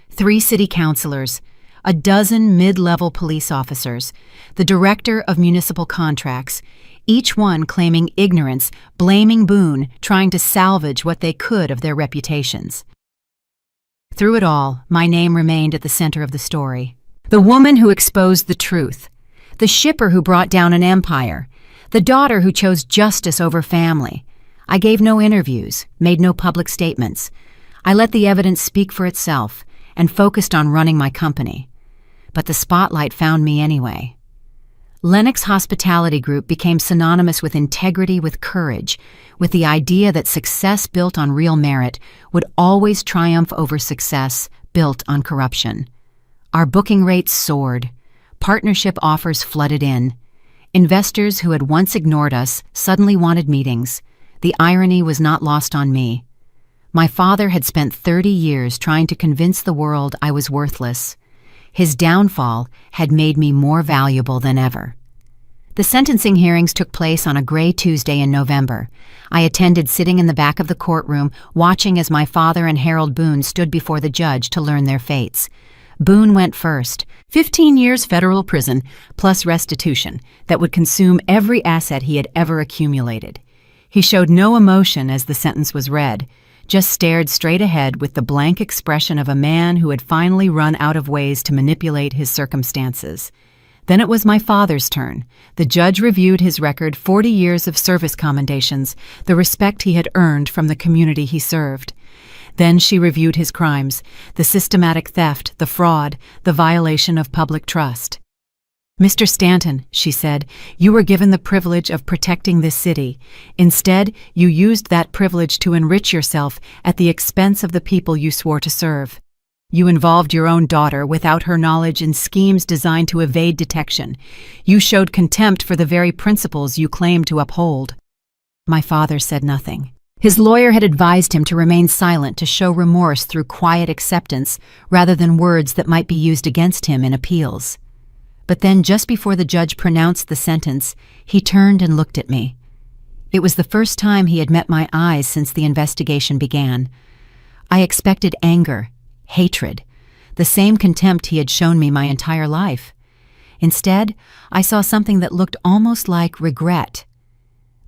3 city councilors, a dozen mid-level police officers, the director of municipal contracts, each one claiming ignorance, blaming Boone, trying to salvage what they could of their reputations. Through it all, my name remained at the center of the story. The woman who exposed the truth, the shipper who brought down an empire, the daughter who chose justice over family. I gave no interviews, made no public statements. I let the evidence speak for itself and focused on running my company. But the spotlight found me anyway. Lennox Hospitality Group became synonymous with integrity, with courage, with the idea that success built on real merit would always triumph over success built on corruption. Our booking rates soared. Partnership offers flooded in. Investors who had once ignored us suddenly wanted meetings. The irony was not lost on me. My father had spent 30 years trying to convince the world I was worthless. His downfall had made me more valuable than ever. The sentencing hearings took place on a gray Tuesday in November. I attended, sitting in the back of the courtroom, watching as my father and Harold Boone stood before the judge to learn their fates. Boone went first. 15 years federal prison, plus restitution, that would consume every asset he had ever accumulated. He showed no emotion as the sentence was read, just stared straight ahead with the blank expression of a man who had finally run out of ways to manipulate his circumstances. Then it was my father's turn. The judge reviewed his record, 40 years of service commendations, the respect he had earned from the community he served. Then she reviewed his crimes, the systematic theft, the fraud, the violation of public trust. Mr. Stanton, she said, you were given the privilege of protecting this city. Instead, you used that privilege to enrich yourself at the expense of the people you swore to serve. You involved your own daughter without her knowledge in schemes designed to evade detection. You showed contempt for the very principles you claimed to uphold. My father said nothing. His lawyer had advised him to remain silent, to show remorse through quiet acceptance rather than words that might be used against him in appeals. But then, just before the judge pronounced the sentence, he turned and looked at me. It was the first time he had met my eyes since the investigation began. I expected anger, hatred, the same contempt he had shown me my entire life. Instead, I saw something that looked almost like regret.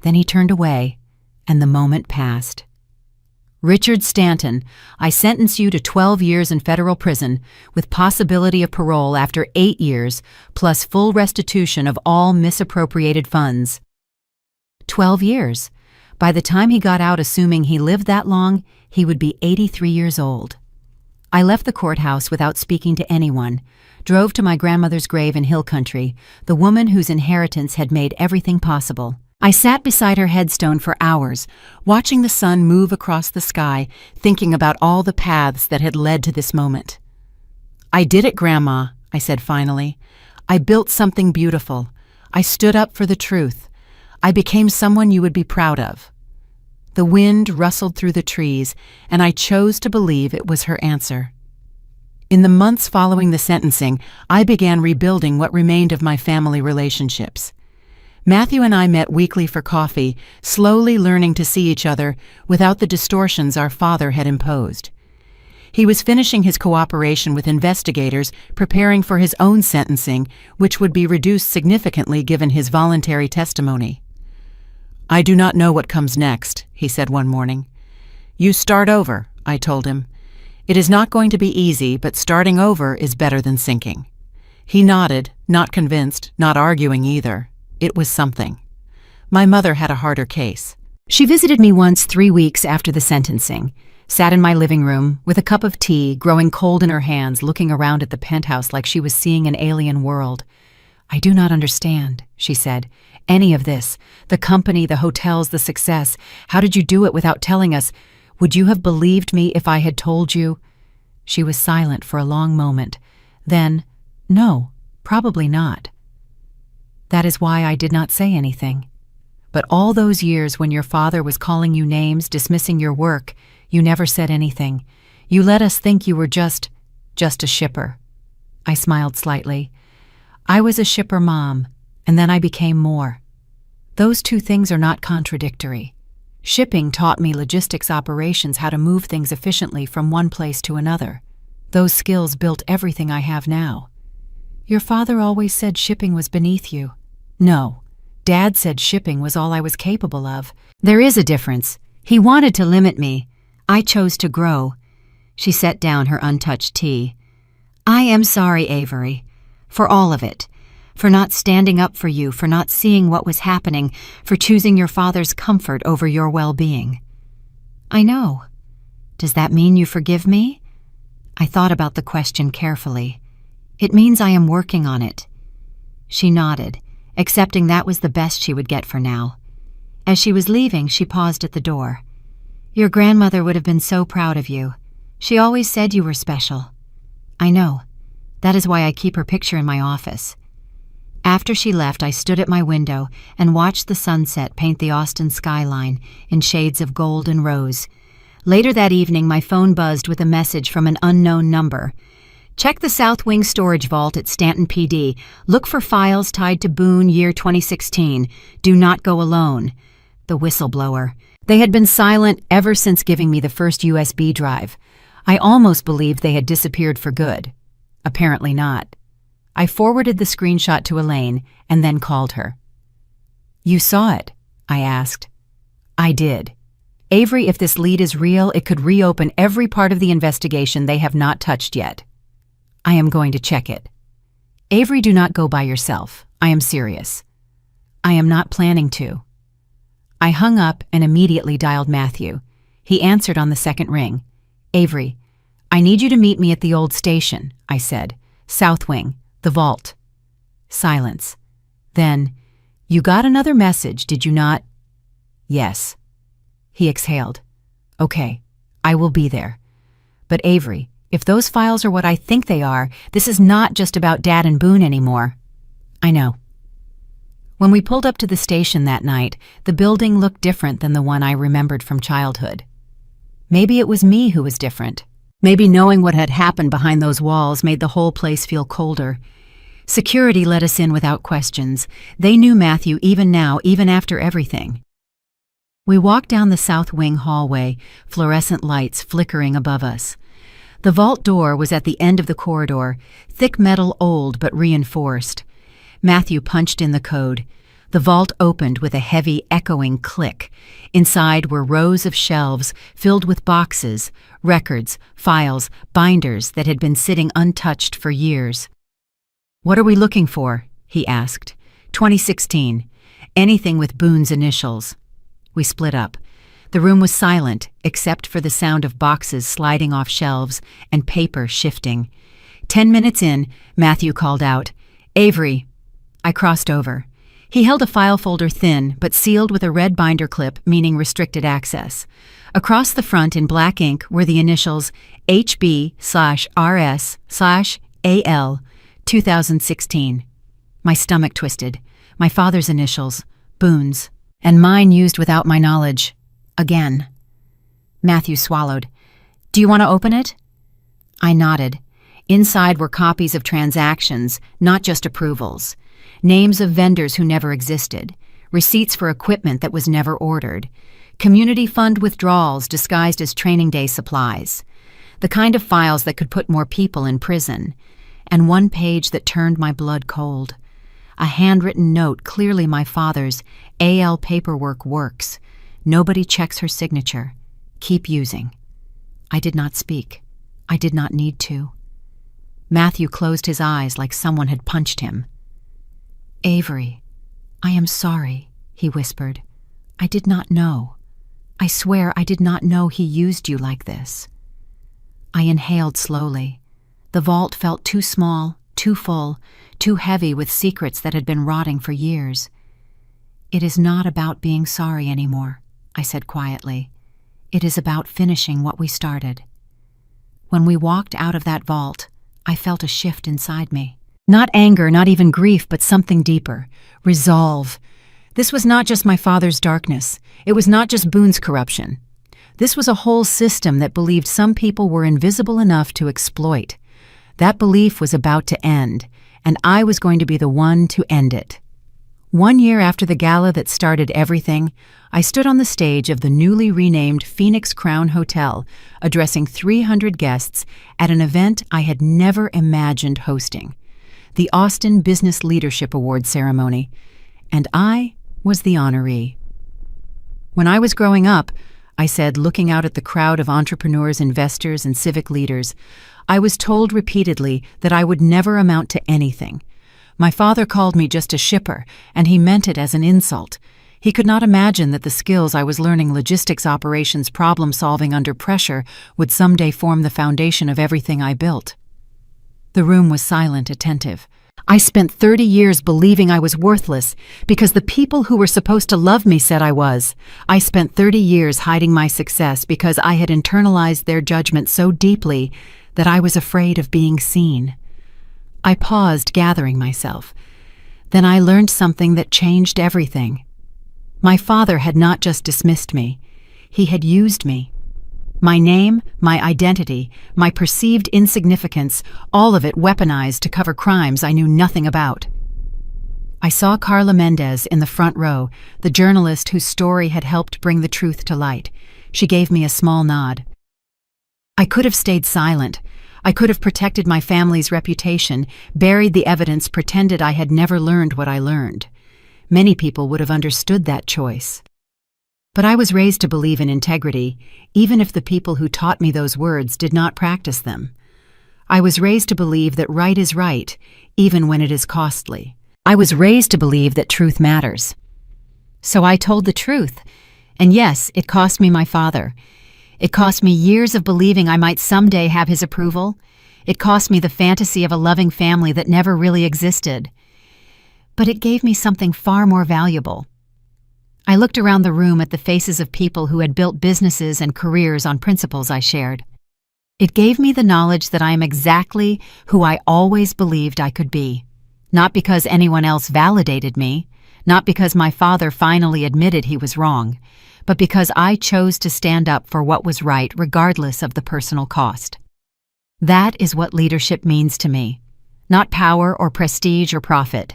Then he turned away, and the moment passed. Richard Stanton, I sentence you to 12 years in federal prison with possibility of parole after 8 years, plus full restitution of all misappropriated funds. 12 years. By the time he got out, assuming he lived that long, he would be 83 years old. I left the courthouse without speaking to anyone, drove to my grandmother's grave in Hill Country, the woman whose inheritance had made everything possible. I sat beside her headstone for hours, watching the sun move across the sky, thinking about all the paths that had led to this moment. "I did it, Grandma," I said finally. "I built something beautiful. I stood up for the truth. I became someone you would be proud of." The wind rustled through the trees, and I chose to believe it was her answer. In the months following the sentencing, I began rebuilding what remained of my family relationships. Matthew and I met weekly for coffee, slowly learning to see each other without the distortions our father had imposed. He was finishing his cooperation with investigators, preparing for his own sentencing, which would be reduced significantly given his voluntary testimony. "I do not know what comes next," he said one morning. "You start over," I told him. "It is not going to be easy, but starting over is better than sinking." He nodded, not convinced, not arguing either. It was something. My mother had a harder case. She visited me once 3 weeks after the sentencing, sat in my living room with a cup of tea growing cold in her hands, looking around at the penthouse like she was seeing an alien world. "I do not understand," she said. "Any of this. The company, the hotels, the success. How did you do it without telling us? Would you have believed me if I had told you?" She was silent for a long moment. Then, "No, probably not." "That is why I did not say anything. But all those years when your father was calling you names, dismissing your work, you never said anything. You let us think you were just a shipper." I smiled slightly. "I was a shipper, Mom, and then I became more. Those two things are not contradictory. Shipping taught me logistics operations, how to move things efficiently from one place to another. Those skills built everything I have now. Your father always said shipping was beneath you. No, Dad said shipping was all I was capable of. There is a difference. He wanted to limit me. I chose to grow." She set down her untouched tea. "I am sorry, Avery, for all of it. For not standing up for you, for not seeing what was happening, for choosing your father's comfort over your well-being." "I know. Does that mean you forgive me?" I thought about the question carefully. "It means I am working on it." She nodded, accepting that was the best she would get for now. As she was leaving, she paused at the door. "Your grandmother would have been so proud of you. She always said you were special." "I know. That is why I keep her picture in my office." After she left, I stood at my window and watched the sunset paint the Austin skyline in shades of gold and rose. Later that evening, my phone buzzed with a message from an unknown number. "Check the South Wing storage vault at Stanton PD. Look for files tied to Boone year 2016. Do not go alone." The whistleblower. They had been silent ever since giving me the first USB drive. I almost believed they had disappeared for good. Apparently not. I forwarded the screenshot to Elaine and then called her. "You saw it?" I asked. "I did. Avery, if this lead is real, it could reopen every part of the investigation they have not touched yet. I am going to check it. Avery, do not go by yourself. I am serious." "I am not planning to." I hung up and immediately dialed Matthew. He answered on the second ring. "Avery, I need you to meet me at the old station," I said. "South Wing, the vault." Silence. Then, "You got another message, did you not?" "Yes." He exhaled. "Okay, I will be there. But Avery, if those files are what I think they are, this is not just about Dad and Boone anymore." "I know." When we pulled up to the station that night, the building looked different than the one I remembered from childhood. Maybe it was me who was different. Maybe knowing what had happened behind those walls made the whole place feel colder. Security let us in without questions. They knew Matthew even now, even after everything. We walked down the South Wing hallway, fluorescent lights flickering above us. The vault door was at the end of the corridor, thick metal, old but reinforced. Matthew punched in the code. The vault opened with a heavy, echoing click. Inside were rows of shelves filled with boxes, records, files, binders that had been sitting untouched for years. "What are we looking for?" he asked. 2016. Anything with Boone's initials. We split up. The room was silent, except for the sound of boxes sliding off shelves and paper shifting. 10 minutes in, Matthew called out, "Avery." I crossed over. He held a file folder thin, but sealed with a red binder clip, meaning restricted access. Across the front in black ink were the initials HB/RS/AL 2016. My stomach twisted. My father's initials, Boone's, and mine used without my knowledge. Again. Matthew swallowed. "Do you want to open it?" I nodded. Inside were copies of transactions, not just approvals. Names of vendors who never existed. Receipts for equipment that was never ordered. Community fund withdrawals disguised as training day supplies. The kind of files that could put more people in prison. And one page that turned my blood cold. A handwritten note, clearly my father's. "AL paperwork works. Nobody checks her signature. Keep using." I did not speak. I did not need to. Matthew closed his eyes like someone had punched him. "Avery, I am sorry," he whispered. "I did not know. I swear I did not know he used you like this." I inhaled slowly. The vault felt too small, too full, too heavy with secrets that had been rotting for years. "It is not about being sorry anymore," I said quietly. "It is about finishing what we started." When we walked out of that vault, I felt a shift inside me. Not anger, not even grief, but something deeper. Resolve. This was not just my father's darkness. It was not just Boone's corruption. This was a whole system that believed some people were invisible enough to exploit. That belief was about to end, and I was going to be the one to end it. 1 year after the gala that started everything, I stood on the stage of the newly renamed Phoenix Crown Hotel, addressing 300 guests at an event I had never imagined hosting. The Austin Business Leadership Award ceremony, and I was the honoree. "When I was growing up," I said, looking out at the crowd of entrepreneurs, investors, and civic leaders, "I was told repeatedly that I would never amount to anything. My father called me just a shipper, and he meant it as an insult. He could not imagine that the skills I was learning, logistics operations, problem-solving under pressure, would someday form the foundation of everything I built." The room was silent, attentive. I spent 30 years believing I was worthless because the people who were supposed to love me said I was. I spent 30 years hiding my success because I had internalized their judgment so deeply that I was afraid of being seen. I paused, gathering myself. Then I learned something that changed everything. My father had not just dismissed me. He had used me. My name, my identity, my perceived insignificance, all of it weaponized to cover crimes I knew nothing about. I saw Carla Mendez in the front row, the journalist whose story had helped bring the truth to light. She gave me a small nod. I could have stayed silent. I could have protected my family's reputation, buried the evidence, pretended I had never learned what I learned. Many people would have understood that choice. But I was raised to believe in integrity, even if the people who taught me those words did not practice them. I was raised to believe that right is right, even when it is costly. I was raised to believe that truth matters. So I told the truth. And yes, it cost me my father. It cost me years of believing I might someday have his approval. It cost me the fantasy of a loving family that never really existed. But it gave me something far more valuable. I looked around the room at the faces of people who had built businesses and careers on principles I shared. It gave me the knowledge that I am exactly who I always believed I could be. Not because anyone else validated me, not because my father finally admitted he was wrong, but because I chose to stand up for what was right regardless of the personal cost. That is what leadership means to me. Not power or prestige or profit.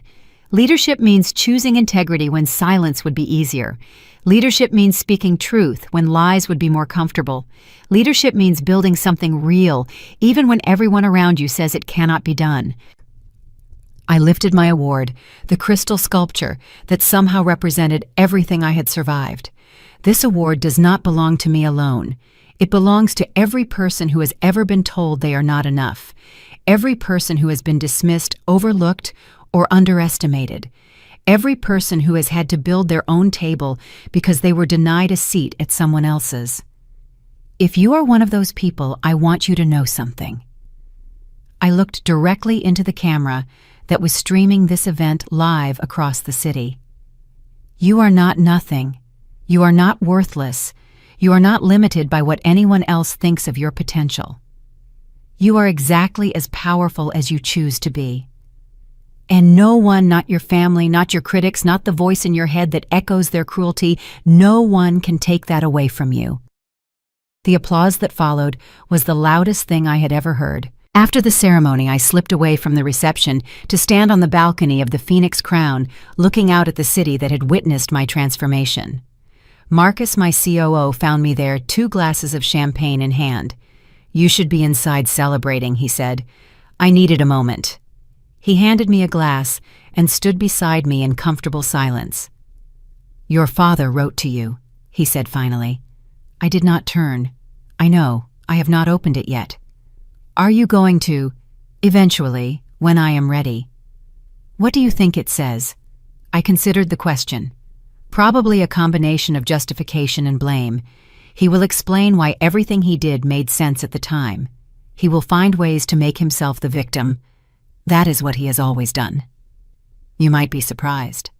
Leadership means choosing integrity when silence would be easier. Leadership means speaking truth when lies would be more comfortable. Leadership means building something real, even when everyone around you says it cannot be done. I lifted my award, the crystal sculpture that somehow represented everything I had survived. This award does not belong to me alone. It belongs to every person who has ever been told they are not enough, every person who has been dismissed, overlooked, or underestimated, every person who has had to build their own table because they were denied a seat at someone else's. If you are one of those people, I want you to know something. I looked directly into the camera that was streaming this event live across the city. You are not nothing. You are not worthless. You are not limited by what anyone else thinks of your potential. You are exactly as powerful as you choose to be. And no one, not your family, not your critics, not the voice in your head that echoes their cruelty, no one can take that away from you. The applause that followed was the loudest thing I had ever heard. After the ceremony, I slipped away from the reception to stand on the balcony of the Phoenix Crown, looking out at the city that had witnessed my transformation. Marcus, my COO, found me there, 2 glasses of champagne in hand. "You should be inside celebrating," he said. I needed a moment. He handed me a glass and stood beside me in comfortable silence. "Your father wrote to you," he said finally. I did not turn. "I know, I have not opened it yet." "Are you going to?" "Eventually, when I am ready." "What do you think it says?" I considered the question. Probably a combination of justification and blame. He will explain why everything he did made sense at the time. He will find ways to make himself the victim. That is what he has always done. You might be surprised.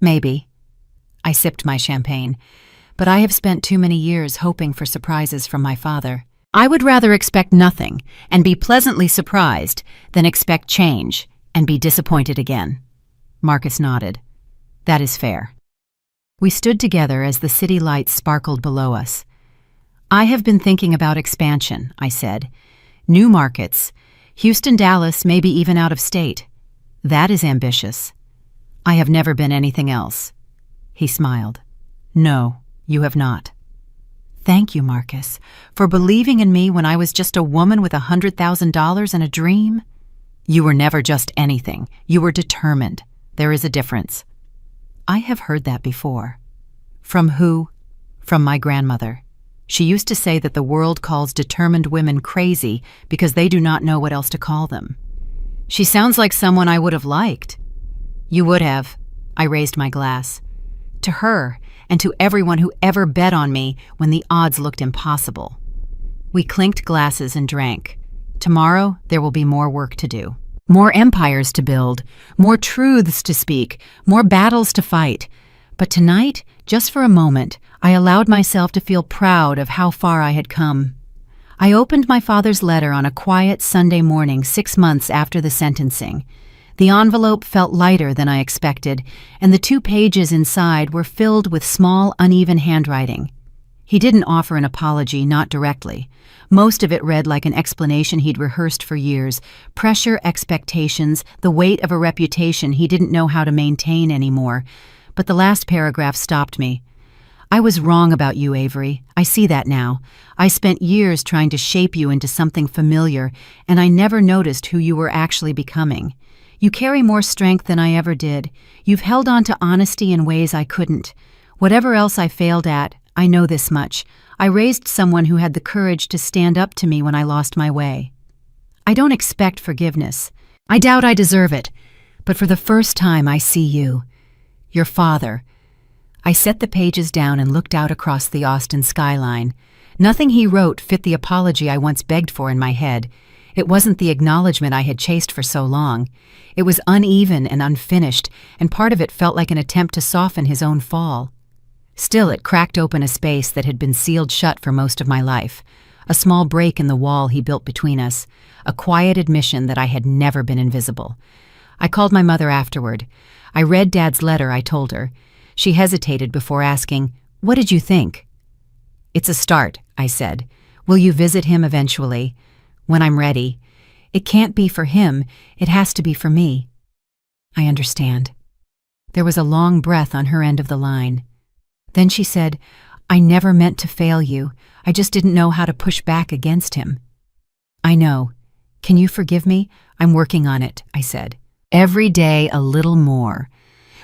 Maybe. I sipped my champagne, but I have spent too many years hoping for surprises from my father. I would rather expect nothing and be pleasantly surprised than expect change and be disappointed again. Marcus nodded. That is fair. We stood together as the city lights sparkled below us. I have been thinking about expansion, I said. New markets. Houston, Dallas, maybe even out of state. That is ambitious. I have never been anything else. He smiled. No, you have not. Thank you, Marcus, for believing in me when I was just a woman with $100,000 and a dream. You were never just anything. You were determined. There is a difference. I have heard that before. From who? From my grandmother. She used to say that the world calls determined women crazy because they do not know what else to call them. She sounds like someone I would have liked. You would have. I raised my glass. To her, and to everyone who ever bet on me when the odds looked impossible. We clinked glasses and drank. Tomorrow, there will be more work to do. More empires to build, more truths to speak, more battles to fight. But tonight, just for a moment, I allowed myself to feel proud of how far I had come. I opened my father's letter on a quiet Sunday morning 6 months after the sentencing. The envelope felt lighter than I expected, and the 2 pages inside were filled with small, uneven handwriting. He didn't offer an apology, not directly. Most of it read like an explanation he'd rehearsed for years. Pressure, expectations, the weight of a reputation he didn't know how to maintain anymore. But the last paragraph stopped me. I was wrong about you, Avery. I see that now. I spent years trying to shape you into something familiar, and I never noticed who you were actually becoming. You carry more strength than I ever did. You've held on to honesty in ways I couldn't. Whatever else I failed at, I know this much. I raised someone who had the courage to stand up to me when I lost my way. I don't expect forgiveness. I doubt I deserve it. But for the first time, I see you. Your father. I set the pages down and looked out across the Austin skyline. Nothing he wrote fit the apology I once begged for in my head. It wasn't the acknowledgement I had chased for so long. It was uneven and unfinished, and part of it felt like an attempt to soften his own fall. Still, it cracked open a space that had been sealed shut for most of my life. A small break in the wall he built between us. A quiet admission that I had never been invisible. I called my mother afterward. I read Dad's letter, I told her. She hesitated before asking, "What did you think?" "It's a start," I said. "Will you visit him eventually?" "When I'm ready. It can't be for him. It has to be for me." "I understand." There was a long breath on her end of the line. Then she said, "I never meant to fail you. I just didn't know how to push back against him." "I know. Can you forgive me? I'm working on it," I said. Every day a little more.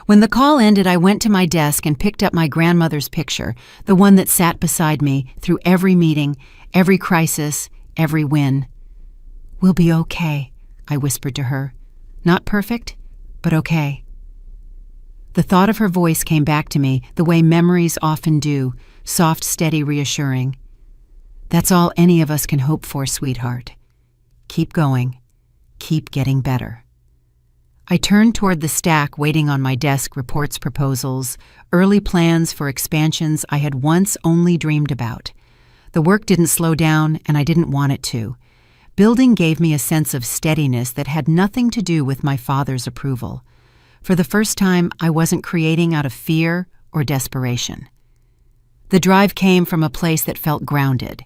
When the call ended, I went to my desk and picked up my grandmother's picture, the one that sat beside me through every meeting, every crisis, every win. "We'll be okay," I whispered to her. "Not perfect, but okay." The thought of her voice came back to me the way memories often do, soft, steady, reassuring. "That's all any of us can hope for, sweetheart. Keep going. Keep getting better." I turned toward the stack waiting on my desk, reports, proposals, early plans for expansions I had once only dreamed about. The work didn't slow down, and I didn't want it to. Building gave me a sense of steadiness that had nothing to do with my father's approval. For the first time, I wasn't creating out of fear or desperation. The drive came from a place that felt grounded.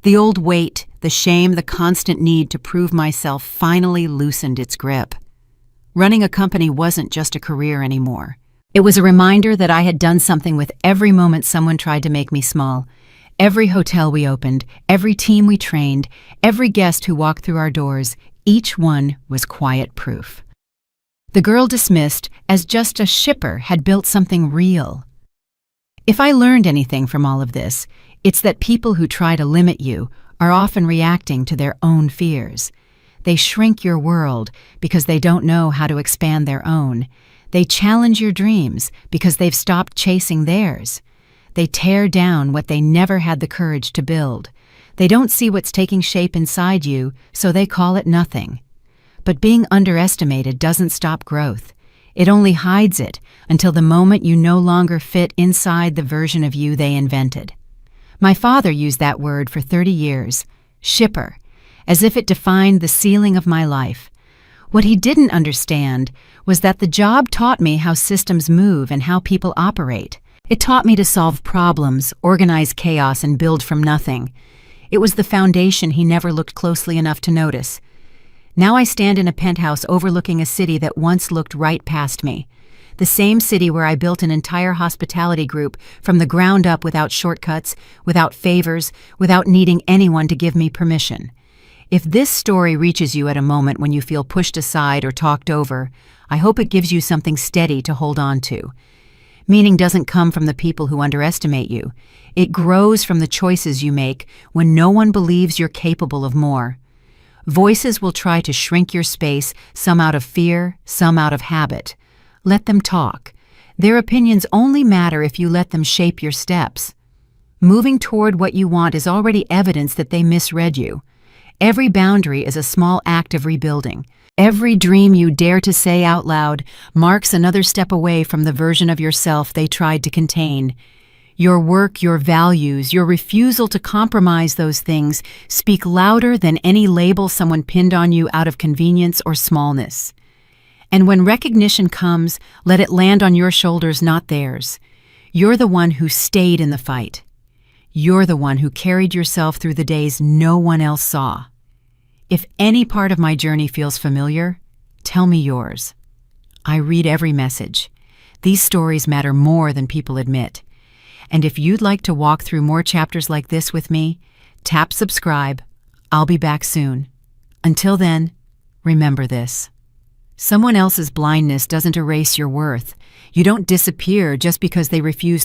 The old weight, the shame, the constant need to prove myself finally loosened its grip. Running a company wasn't just a career anymore. It was a reminder that I had done something with every moment someone tried to make me small. Every hotel we opened, every team we trained, every guest who walked through our doors, each one was quiet proof. The girl dismissed as just a shipper had built something real. If I learned anything from all of this, it's that people who try to limit you are often reacting to their own fears. They shrink your world because they don't know how to expand their own. They challenge your dreams because they've stopped chasing theirs. They tear down what they never had the courage to build. They don't see what's taking shape inside you, so they call it nothing. But being underestimated doesn't stop growth. It only hides it until the moment you no longer fit inside the version of you they invented. My father used that word for 30 years, shipper, as if it defined the ceiling of my life. What he didn't understand was that the job taught me how systems move and how people operate. It taught me to solve problems, organize chaos, and build from nothing. It was the foundation he never looked closely enough to notice. Now I stand in a penthouse overlooking a city that once looked right past me. The same city where I built an entire hospitality group from the ground up without shortcuts, without favors, without needing anyone to give me permission. If this story reaches you at a moment when you feel pushed aside or talked over, I hope it gives you something steady to hold on to. Meaning doesn't come from the people who underestimate you. It grows from the choices you make when no one believes you're capable of more. Voices will try to shrink your space, some out of fear, some out of habit. Let them talk. Their opinions only matter if you let them shape your steps. Moving toward what you want is already evidence that they misread you. Every boundary is a small act of rebuilding. Every dream you dare to say out loud marks another step away from the version of yourself they tried to contain. Your work, your values, your refusal to compromise those things speak louder than any label someone pinned on you out of convenience or smallness. And when recognition comes, let it land on your shoulders, not theirs. You're the one who stayed in the fight. You're the one who carried yourself through the days no one else saw. If any part of my journey feels familiar, tell me yours. I read every message. These stories matter more than people admit. And if you'd like to walk through more chapters like this with me, tap subscribe. I'll be back soon. Until then, remember this. Someone else's blindness doesn't erase your worth. You don't disappear just because they refuse